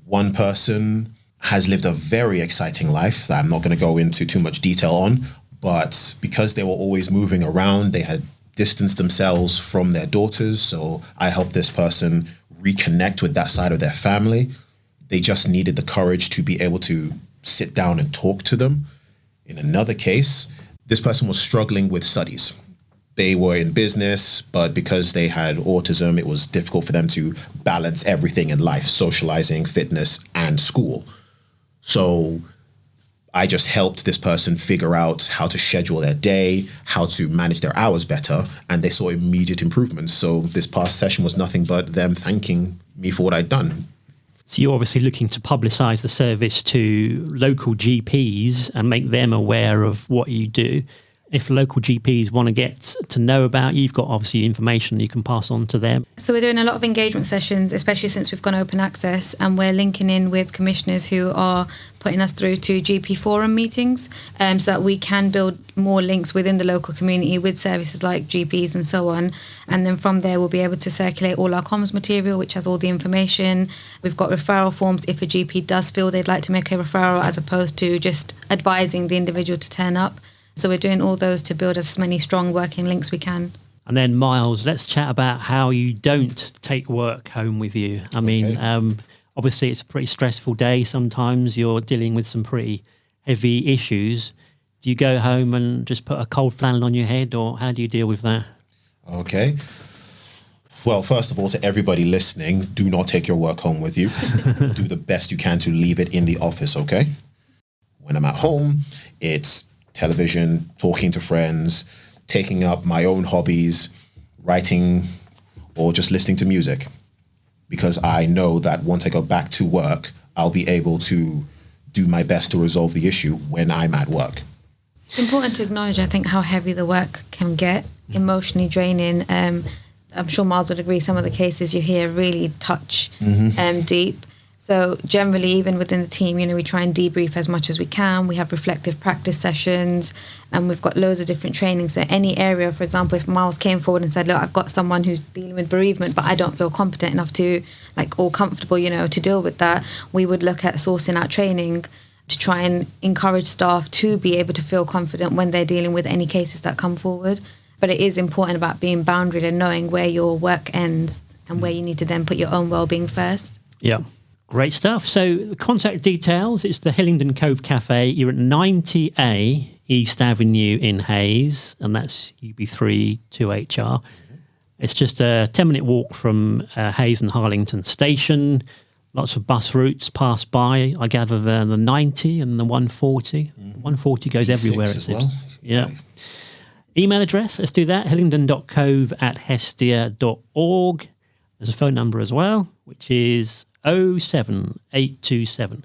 One person has lived a very exciting life that I'm not going to go into too much detail on, but because they were always moving around, they had distanced themselves from their daughters. So I helped this person reconnect with that side of their family. They just needed the courage to be able to sit down and talk to them. In another case, this person was struggling with studies. They were in business, but because they had autism, it was difficult for them to balance everything in life, socializing, fitness, and school. So I just helped this person figure out how to schedule their day, how to manage their hours better, and they saw immediate improvements. So this past session was nothing but them thanking me for what I'd done. So you're obviously looking to publicise the service to local GPs and make them aware of what you do. If local GPs want to get to know about you, you've got obviously information you can pass on to them. So we're doing a lot of engagement sessions, especially since we've gone open access, and we're linking in with commissioners who are putting us through to GP forum meetings, so that we can build more links within the local community with services like GPs and so on. And then from there, we'll be able to circulate all our comms material, which has all the information. We've got referral forms if a GP does feel they'd like to make a referral, as opposed to just advising the individual to turn up. So we're doing all those to build as many strong working links we can. And then, Miles, let's chat about how you don't take work home with you. I mean, obviously it's a pretty stressful day. Sometimes you're dealing with some pretty heavy issues. Do you go home and just put a cold flannel on your head, or how do you deal with that? Okay. Well, first of all, to everybody listening, do not take your work home with you. Do the best you can to leave it in the office, okay? When I'm at home, it's television, talking to friends, taking up my own hobbies, writing, or just listening to music. Because I know that once I go back to work, I'll be able to do my best to resolve the issue when I'm at work. It's important to acknowledge, I think, how heavy the work can get, emotionally draining. I'm sure Miles would agree, some of the cases you hear really touch deep. So generally, even within the team, we try and debrief as much as we can. We have reflective practice sessions, and we've got loads of different trainings. So any area, for example, if Miles came forward and said, look, I've got someone who's dealing with bereavement, but I don't feel competent enough to, or comfortable, to deal with that, we would look at sourcing out training to try and encourage staff to be able to feel confident when they're dealing with any cases that come forward. But it is important about being boundaried and knowing where your work ends and where you need to then put your own well-being first. Yeah. Great stuff. So the contact details, it's the Hillingdon Cove Cafe. You're at 90A East Avenue in Hayes, and that's UB3 2HR. It's just a 10-minute walk from Hayes and Harlington Station. Lots of bus routes pass by. I gather the 90 and the 140. 140 goes everywhere, it seems. Well. Yeah. Email address, let's do that, hillingdon.cove@hestia.org. There's a phone number as well, which is 07827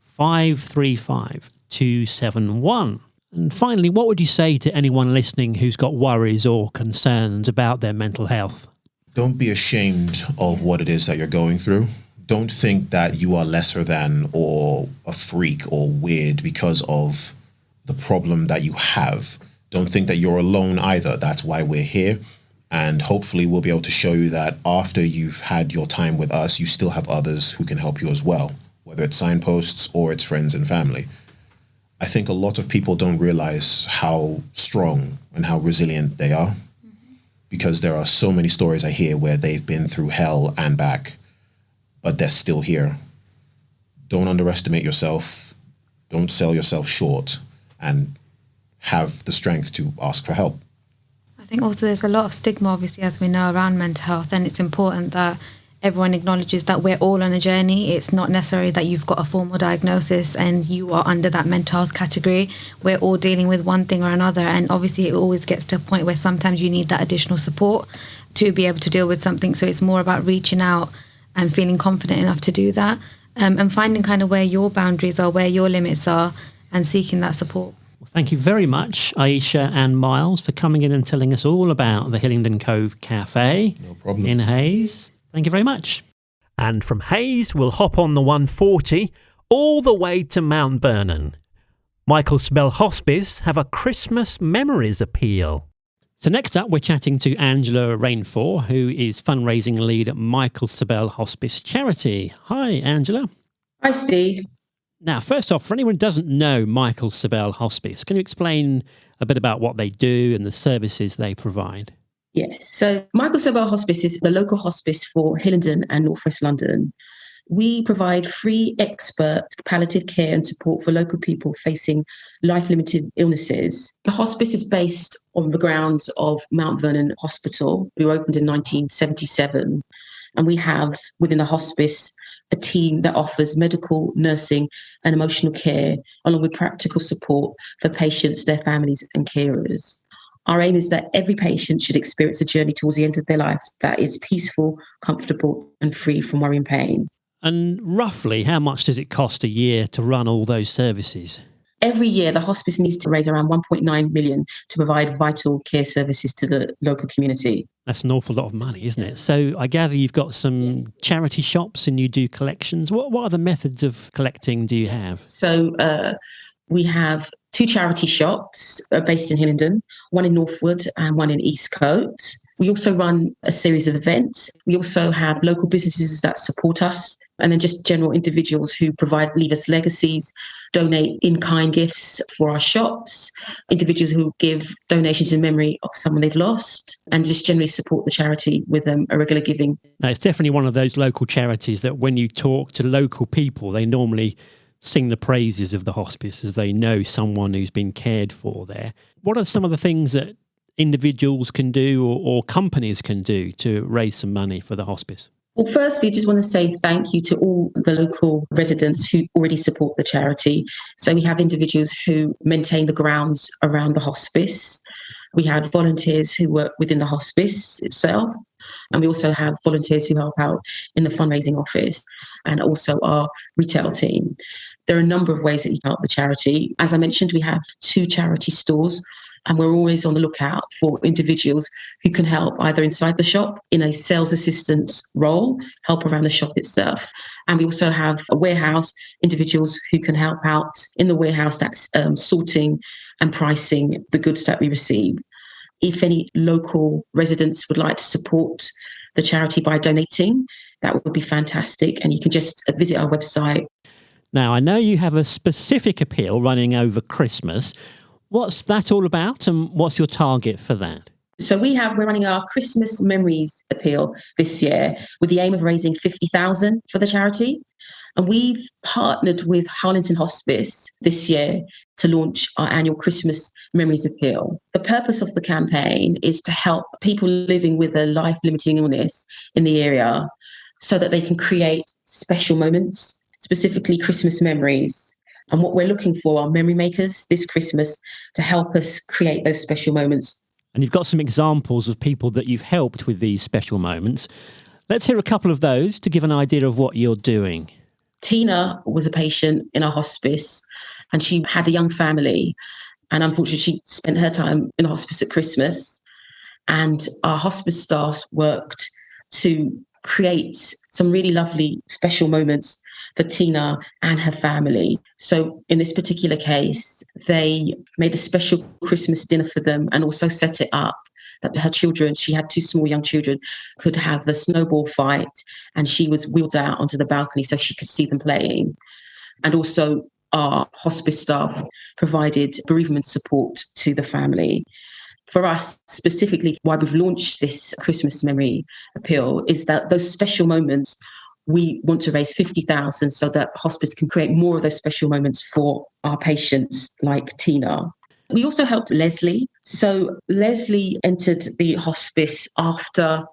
535 271. And finally, what would you say to anyone listening who's got worries or concerns about their mental health? Don't be ashamed of what it is that you're going through. Don't think that you are lesser than or a freak or weird because of the problem that you have. Don't think that you're alone either. That's why we're here. And hopefully we'll be able to show you that after you've had your time with us, you still have others who can help you as well, whether it's signposts or it's friends and family. I think a lot of people don't realize how strong and how resilient they are, because there are so many stories I hear where they've been through hell and back, but they're still here. Don't underestimate yourself. Don't sell yourself short, and have the strength to ask for help. I think also there's a lot of stigma, obviously, as we know, around mental health, and it's important that everyone acknowledges that we're all on a journey. It's not necessarily that you've got a formal diagnosis and you are under that mental health category. We're all dealing with one thing or another, and obviously it always gets to a point where sometimes you need that additional support to be able to deal with something. So it's more about reaching out and feeling confident enough to do that, and finding kind of where your boundaries are, where your limits are, and seeking that support. Well, thank you very much, Aisha and Miles, for coming in and telling us all about the Hillingdon Cove Cafe. No problem. In Hayes. Thank you very much. And from Hayes, we'll hop on the 140 all the way to Mount Vernon. Michael Sobell Hospice have a Christmas memories appeal. So next up, we're chatting to Angela Rainford, who is fundraising lead at Michael Sobell Hospice Charity. Hi, Angela. Hi, Steve. Now, first off, for anyone who doesn't know Michael Sobell Hospice, can you explain a bit about what they do and the services they provide? Yes. So Michael Sobell Hospice is the local hospice for Hillingdon and North West London. We provide free expert palliative care and support for local people facing life-limiting illnesses. The hospice is based on the grounds of Mount Vernon Hospital. We were opened in 1977. And we have within the hospice a team that offers medical, nursing and emotional care, along with practical support for patients, their families and carers. Our aim is that every patient should experience a journey towards the end of their life that is peaceful, comfortable and free from worry and pain. And roughly, how much does it cost a year to run all those services? Every year, the hospice needs to raise around 1.9 million to provide vital care services to the local community. That's an awful lot of money, isn't it? So I gather you've got some charity shops and you do collections. What other methods of collecting do you have? So we have 2 charity shops based in Hillingdon, one in Northwood and one in Eastcote. We also run a series of events. We also have local businesses that support us, and then just general individuals who leave us legacies, donate in-kind gifts for our shops, individuals who give donations in memory of someone they've lost, and just generally support the charity with a regular giving. Now, it's definitely one of those local charities that when you talk to local people, they normally sing the praises of the hospice as they know someone who's been cared for there. What are some of the things that individuals can do or companies can do to raise some money for the hospice? Well, firstly, I just want to say thank you to all the local residents who already support the charity. So we have individuals who maintain the grounds around the hospice. We have volunteers who work within the hospice itself. And we also have volunteers who help out in the fundraising office and also our retail team. There are a number of ways that you can help the charity. As I mentioned, we have 2 charity stores, and we're always on the lookout for individuals who can help either inside the shop in a sales assistant role, help around the shop itself. And we also have a warehouse, individuals who can help out in the warehouse that's sorting and pricing the goods that we receive. If any local residents would like to support the charity by donating, that would be fantastic. And you can just visit our website. Now, I know you have a specific appeal running over Christmas. What's that all about and what's your target for that? So we're running our Christmas Memories appeal this year with the aim of raising 50,000 for the charity. And we've partnered with Harlington Hospice this year to launch our annual Christmas Memories appeal. The purpose of the campaign is to help people living with a life-limiting illness in the area so that they can create special moments, specifically Christmas memories. And what we're looking for are memory makers this Christmas to help us create those special moments. And you've got some examples of people that you've helped with these special moments. Let's hear a couple of those to give an idea of what you're doing. Tina was a patient in our hospice and she had a young family. And unfortunately, she spent her time in the hospice at Christmas. And our hospice staff worked to create some really lovely special moments for Tina and her family. So in this particular case, they made a special Christmas dinner for them and also set it up that her children, she had 2 small young children, could have the snowball fight, and she was wheeled out onto the balcony so she could see them playing. And also our hospice staff provided bereavement support to the family. For us, specifically, why we've launched this Christmas memory appeal is that those special moments, we want to raise 50,000 so that hospice can create more of those special moments for our patients like Tina. We also helped Leslie. So Leslie entered the hospice after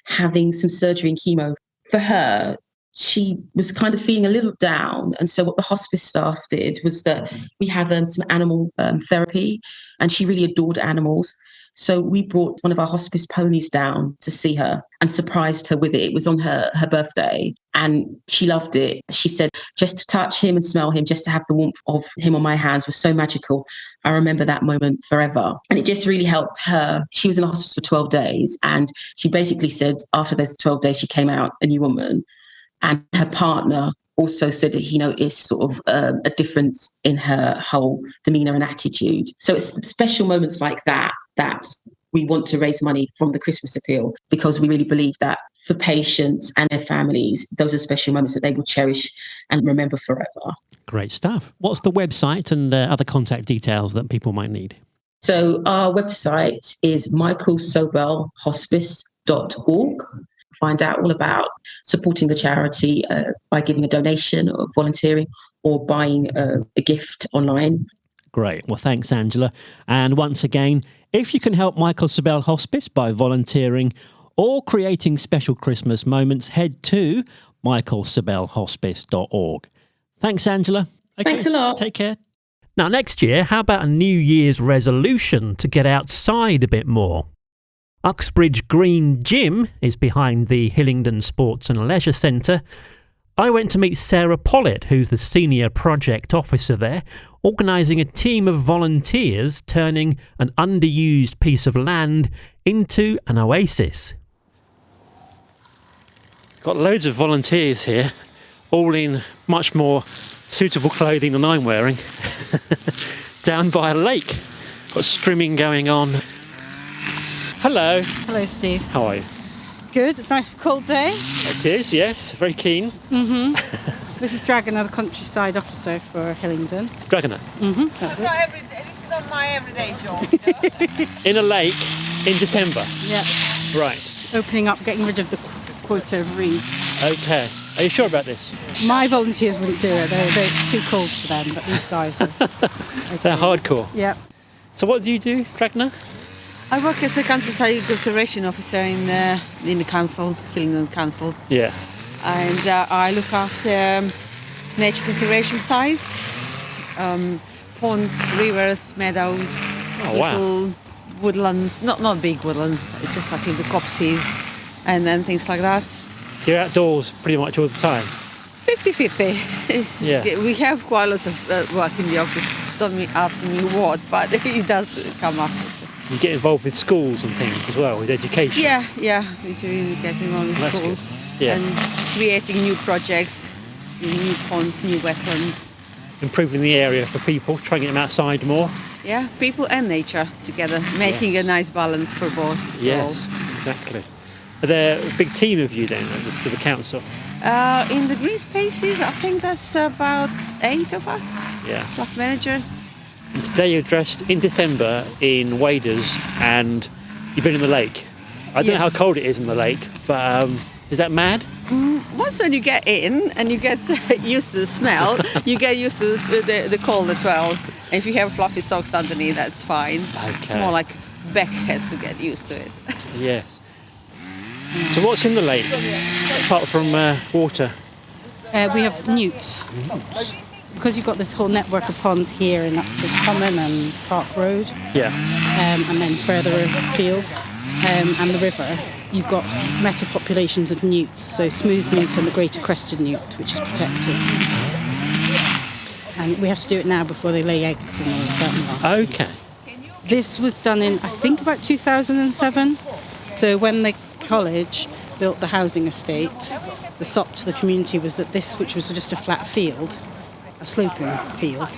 having some surgery and chemo. For her, she was kind of feeling a little down. And so what the hospice staff did was that we have some animal therapy, and she really adored animals. So we brought one of our hospice ponies down to see her and surprised her with it. It was on her birthday, and she loved it. She said, just to touch him and smell him, just to have the warmth of him on my hands was so magical. I remember that moment forever. And it just really helped her. She was in the hospice for 12 days. And she basically said after those 12 days, she came out a new woman. And her partner also said that he noticed sort of a difference in her whole demeanour and attitude. So it's special moments like that we want to raise money from the Christmas appeal, because we really believe that for patients and their families, those are special moments that they will cherish and remember forever. Great stuff. What's the website and other contact details that people might need? So our website is michaelsobellhospice.org. Find out all about supporting the charity by giving a donation or volunteering or buying a gift online. Great. Well, thanks, Angela. And once again, if you can help Michael Sobell Hospice by volunteering or creating special Christmas moments, head to michaelsobellhospice.org. Thanks, Angela. Okay, thanks a lot. Take care. Now, next year, how about a New Year's resolution to get outside a bit more? Uxbridge Green Gym is behind the Hillingdon Sports and Leisure Centre. I went to meet Sarah Pollitt, who's the Senior Project Officer there, organising a team of volunteers turning an underused piece of land into an oasis. Got loads of volunteers here, all in much more suitable clothing than I'm wearing. Down by a lake. Got streaming going on. Hello. Hello, Steve. How are you? Good. It's a nice cold day. It is, yes. Very keen. Mm-hmm. This is Dragoner, the countryside officer for Hillingdon. Dragoner? Mm-hmm. That's it. This is not my everyday job. In a lake in December? Yeah. Right. Opening up, getting rid of the quota of reeds. Okay. Are you sure about this? My volunteers wouldn't do it. It's too cold for them, but these guys are okay. They're hardcore? Yeah. So what do you do, Dragoner? I work as a countryside conservation officer in the council, Hillingdon Council. Yeah. And I look after nature conservation sites, ponds, rivers, meadows, little woodlands, not big woodlands, but just like little copses and then things like that. So you're outdoors pretty much all the time? 50-50. Yeah. We have quite lots of work in the office. Don't ask me what, but it does come up. You get involved with schools and things as well, with education? Yeah, we do get involved with schools. Yeah. And creating new projects, new ponds, new wetlands. Improving the area for people, trying to get them outside more? Yeah, people and nature together, making a nice balance for both. Yes, exactly. Are there a big team of you then with the council? In the green spaces, I think that's about 8 of us, plus managers. And today you're dressed in December in waders and you've been in the lake. I don't know how cold it is in the lake, but is that mad? Once when you get in and you get used to the smell, you get used to the cold as well. And if you have fluffy socks underneath, that's fine. Okay. It's more like Beck has to get used to it. Yes. So what's in the lake, apart from water? We have newts. Because you've got this whole network of ponds here in Uxbridge Common and Park Road. Yeah. And then further afield, and the river, you've got meta-populations of newts, so smooth newts and the greater crested newt, which is protected. And we have to do it now before they lay eggs and all of that. Okay. This was done in, I think, about 2007. So when the college built the housing estate, the sop to the community was that this, which was just a flat field, a sloping field,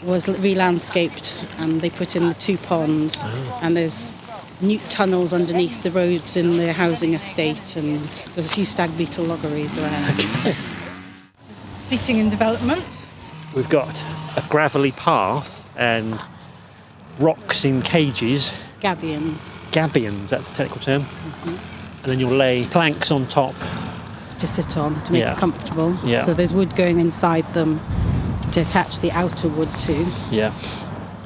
was re-landscaped, and they put in the 2 ponds, and there's newt tunnels underneath the roads in the housing estate, and there's a few stag beetle loggeries around. Okay. Seating and development. We've got a gravelly path and rocks in cages. Gabions. Gabions, that's the technical term. And then you'll lay planks on top. To sit on, to make Yeah. it comfortable. Yeah. So there's wood going inside them to attach the outer wood to. Yeah,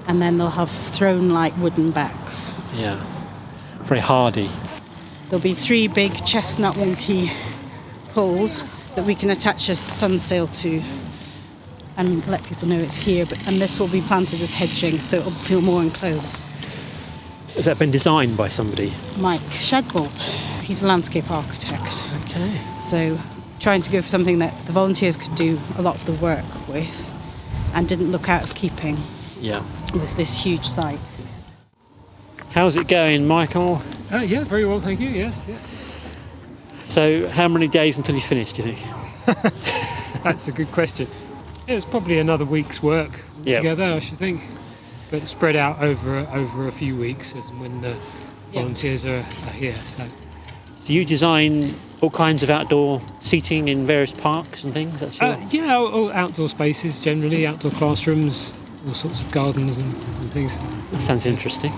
And then they'll have throne-like wooden backs. yeah. Very hardy. There'll be 3 big chestnut wonky poles that we can attach a sunsail to and let people know it's here. And this will be planted as hedging, so it'll feel more enclosed. Has that been designed by somebody? Mike Shadbolt, he's a landscape architect. Okay. So trying to go for something that the volunteers could do a lot of the work with and didn't look out of keeping Yeah. with this huge site. How's it going, Michael? Yeah, very well, thank you. Yes, yeah. So, how many days until you finish, do you think? That's a good question. It's probably another week's work together, I should think, but spread out over a few weeks as and when the volunteers are here. So you design all kinds of outdoor seating in various parks and things? That's your... all outdoor spaces generally, outdoor classrooms, all sorts of gardens and things. That sounds interesting.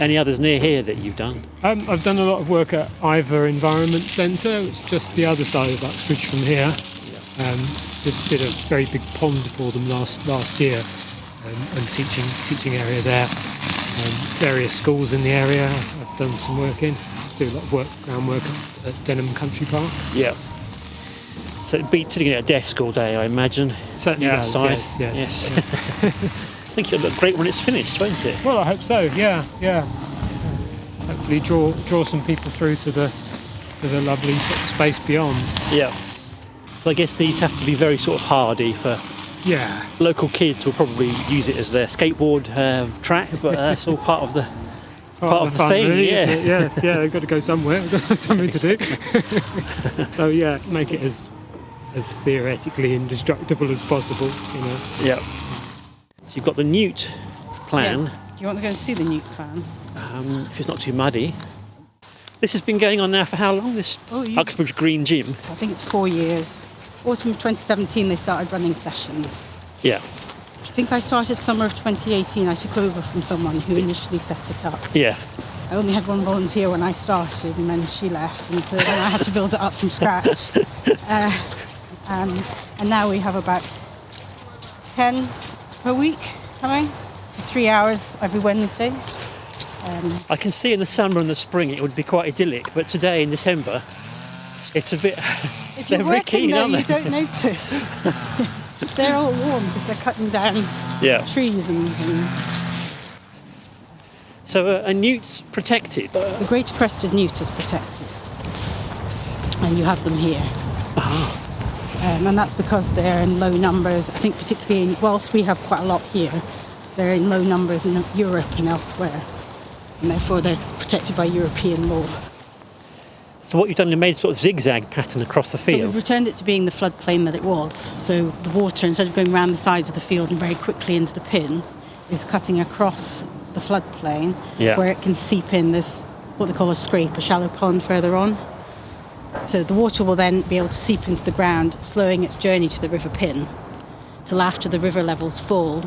Any others near here that you've done? I've done a lot of work at Ivor Environment Centre, which is just the other side of Uxbridge from here. Did a very big pond for them last year, and teaching area there. Various schools in the area I've done some work in. Do a lot of groundwork at Denham Country Park. Yeah. So it'd be sitting at a desk all day, I imagine. Certainly does, outside. yes. I think it'll look great when it's finished, won't it? Well, I hope so. Yeah. Hopefully, draw some people through to the lovely sort of space beyond. Yeah. So I guess these have to be very sort of hardy for. Yeah. Local kids will probably use it as their skateboard track, but that's all part of the fun, thing. Really, Yeah. They've got to go somewhere. They've got something to do. So yeah, make it as theoretically indestructible as possible. You know. Yeah. So you've got the Newt plan. Yeah. Do you want to go and see the Newt plan? If it's not too muddy. This has been going on now for how long? This Uxbridge Green Gym? I think it's 4 years. Autumn of 2017 they started running sessions. Yeah. I think I started summer of 2018. I took over from someone who initially set it up. Yeah. I only had one volunteer when I started, and then she left, and so then I had to build it up from scratch. And now we have about 10 per week coming, 3 hours every Wednesday. I can see in the summer and the spring it would be quite idyllic, but today in December it's a bit... If they're you're very working keen, there, aren't they? you don't notice. They're all warm because they're cutting down trees and things. So a newt's protected? The great crested newt is protected, and you have them here. And that's because they're in low numbers. I think particularly whilst we have quite a lot here, they're in low numbers in Europe and elsewhere, and therefore they're protected by European law. So what you've done, you made a sort of zigzag pattern across the So field? we've returned it to being the floodplain that it was. So the water, instead of going around the sides of the field and very quickly into the pin, is cutting across the floodplain where it can seep in. There's what they call a scrape, a shallow pond further on. So the water will then be able to seep into the ground, slowing its journey to the river pin, till after the river levels fall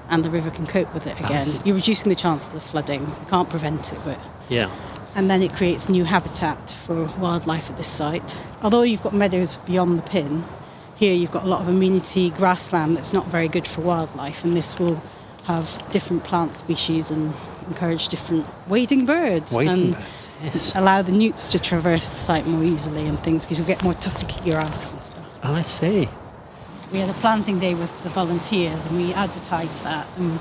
and the river can cope with it again. You're reducing the chances of flooding. You can't prevent it, but... Yeah. And then it creates new habitat for wildlife at this site. Although you've got meadows beyond the pin, here you've got a lot of amenity grassland that's not very good for wildlife, and this will have different plant species and encourage different wading birds allow the newts to traverse the site more easily and things, because you'll get more tussocky grass and stuff. I see. We had a planting day with the volunteers and we advertised that, and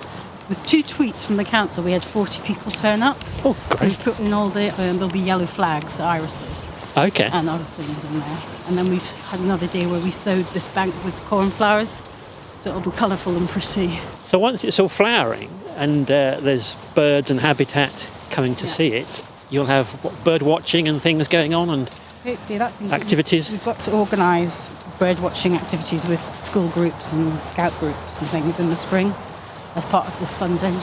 with 2 tweets from the council we had 40 people turn up. Oh, great. We put in all the there'll be yellow flags, irises, and other things in there. And then we've had another day where we sowed this bank with cornflowers, so it'll be colourful and pretty. So once it's all flowering and there's birds and habitat coming to see it, you'll have bird watching and things going on, and hopefully that's activities. We've got to organise bird watching activities with school groups and scout groups and things in the spring as part of this funding.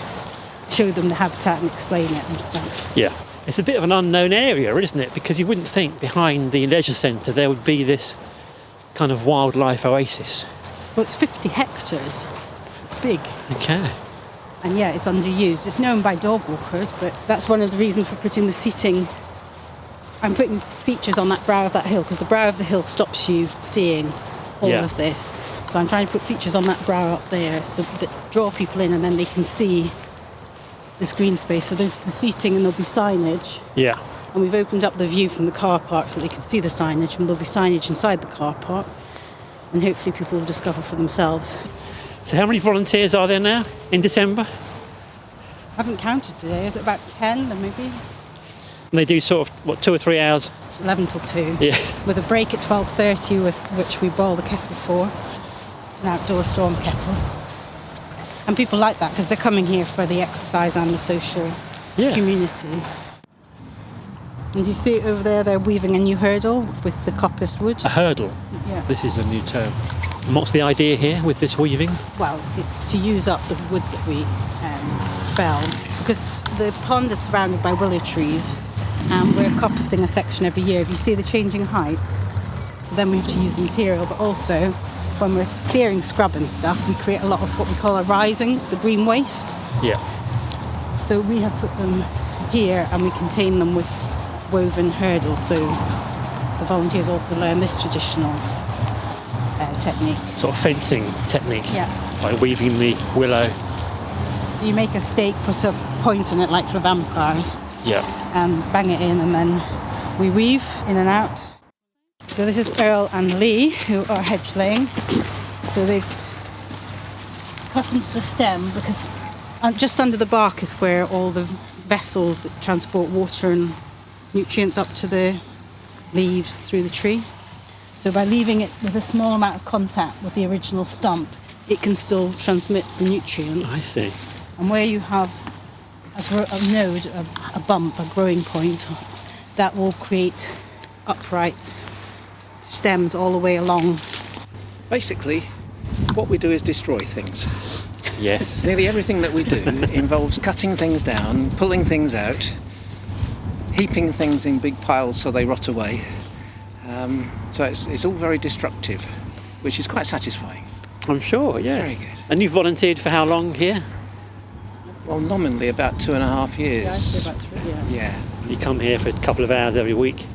show them the habitat and explain it and stuff. Yeah. It's a bit of an unknown area, isn't it? Because you wouldn't think behind the leisure centre there would be this kind of wildlife oasis. Well, it's 50 hectares. It's big. Okay. And yeah, it's underused. It's known by dog walkers, but that's one of the reasons for putting the seating. I'm putting features on that brow of that hill because the brow of the hill stops you seeing all of this. So I'm trying to put features on that brow up there so that draw people in and then they can see this green space. So there's the seating and there'll be signage. Yeah. And we've opened up the view from the car park so they can see the signage, and there'll be signage inside the car park. And hopefully people will discover for themselves. So how many volunteers are there now in December? I haven't counted today. Is it about 10 then maybe? And they do sort of, 2 or 3 hours? 11 till 2. Yeah. With a break at 12:30 with which we boil the kettle for. An outdoor storm kettle. And people like that because they're coming here for the exercise and the social community. And you see over there, they're weaving a new hurdle with the coppiced wood. A hurdle? Yeah. This is a new term. And what's the idea here with this weaving? Well, it's to use up the wood that we fell. Because the pond is surrounded by willow trees and we're coppicing a section every year. If you see the changing height, so then we have to use the material, but also when we're clearing scrub and stuff, we create a lot of what we call our risings, the green waste. Yeah. So we have put them here and we contain them with woven hurdles, so the volunteers also learn this traditional technique. Sort of fencing technique. Yeah. By weaving the willow. So you make a stake, put a point on it like for vampires. Yeah. And bang it in, and then we weave in and out. So this is Earl and Lee, who are hedgeling. So they've cut into the stem because just under the bark is where all the vessels that transport water and nutrients up to the leaves through the tree. So by leaving it with a small amount of contact with the original stump, it can still transmit the nutrients. I see. And where you have a node, a bump, a growing point, that will create upright stems all the way along. Basically, what we do is destroy things. Yes. Nearly everything that we do involves cutting things down, pulling things out, heaping things in big piles so they rot away. So it's all very destructive, which is quite satisfying. I'm sure, yes. It's very good. And you've volunteered for how long here? Well, nominally about 2.5 years. Yeah, I'd say about 3, Yeah. You come here for a couple of hours every week,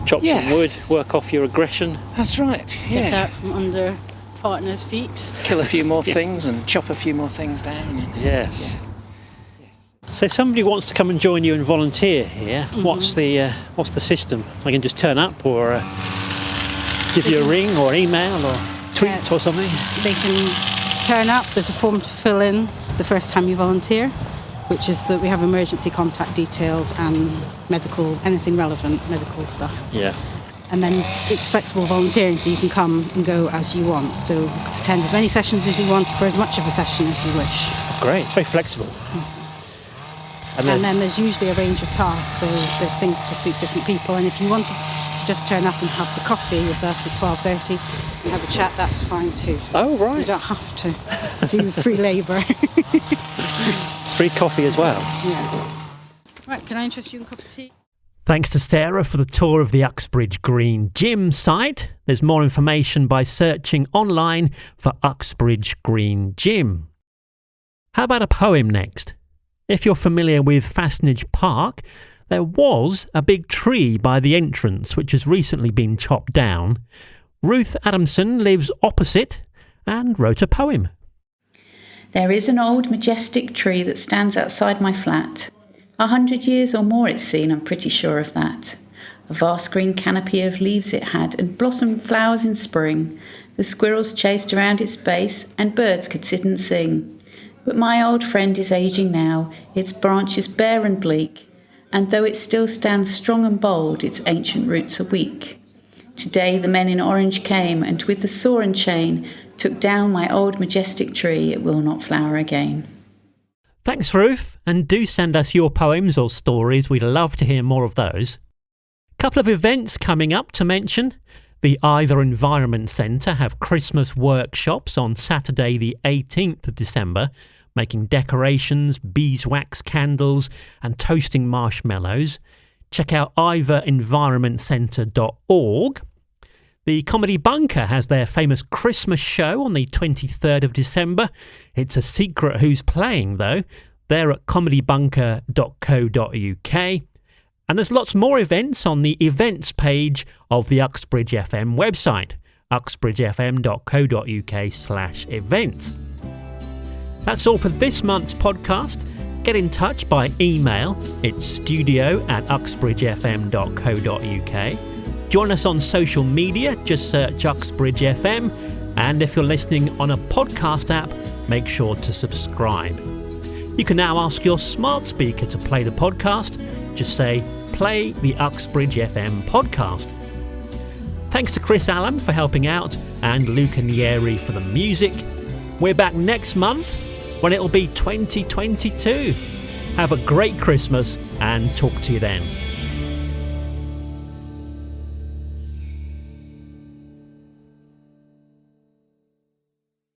chop some wood, work off your aggression. That's right, yeah. Get out from under partners' feet. Kill a few more things and chop a few more things down. And, yes. So if somebody wants to come and join you and volunteer here, what's the system? I can just turn up or give you a ring or an email or tweet or something? They can turn up. There's a form to fill in the first time you volunteer, which is that we have emergency contact details and medical, anything relevant, medical stuff. Yeah. And then it's flexible volunteering, so you can come and go as you want. So attend as many sessions as you want for as much of a session as you wish. Great, it's very flexible. And then there's usually a range of tasks, so there's things to suit different people. And if you wanted to just turn up and have the coffee with us at 12:30 and have a chat, that's fine too. Oh, right. You don't have to do free labour. It's free coffee as well. Yes. Right, can I interest you in a cup of tea? Thanks to Sarah for the tour of the Uxbridge Green Gym site. There's more information by searching online for Uxbridge Green Gym. How about a poem next? If you're familiar with Fastnage Park, there was a big tree by the entrance which has recently been chopped down. Ruth Adamson lives opposite and wrote a poem. There is an old majestic tree that stands outside my flat. 100 years or more it's seen, I'm pretty sure of that. A vast green canopy of leaves it had and blossomed flowers in spring. The squirrels chased around its base and birds could sit and sing. But my old friend is ageing now, its branches bare and bleak, and though it still stands strong and bold, its ancient roots are weak. Today the men in orange came, and with the saw and chain, took down my old majestic tree, it will not flower again. Thanks, Ruth, and do send us your poems or stories, we'd love to hear more of those. Couple of events coming up to mention. The Ivor Environment Centre have Christmas workshops on Saturday the 18th of December, making decorations, beeswax candles and toasting marshmallows. Check out ivorenvironmentcentre.org. The Comedy Bunker has their famous Christmas show on the 23rd of December. It's a secret who's playing, though. They're at comedybunker.co.uk. And there's lots more events on the events page of the Uxbridge FM website, uxbridgefm.co.uk/events. That's all for this month's podcast. Get in touch by email. It's studio@uxbridgefm.co.uk. Join us on social media. Just search Uxbridge FM. And if you're listening on a podcast app, make sure to subscribe. You can now ask your smart speaker to play the podcast. Just say, play the Uxbridge FM podcast. Thanks to Chris Allen for helping out and Luca Nieri for the music. We're back next month when it'll be 2022. Have a great Christmas and talk to you then.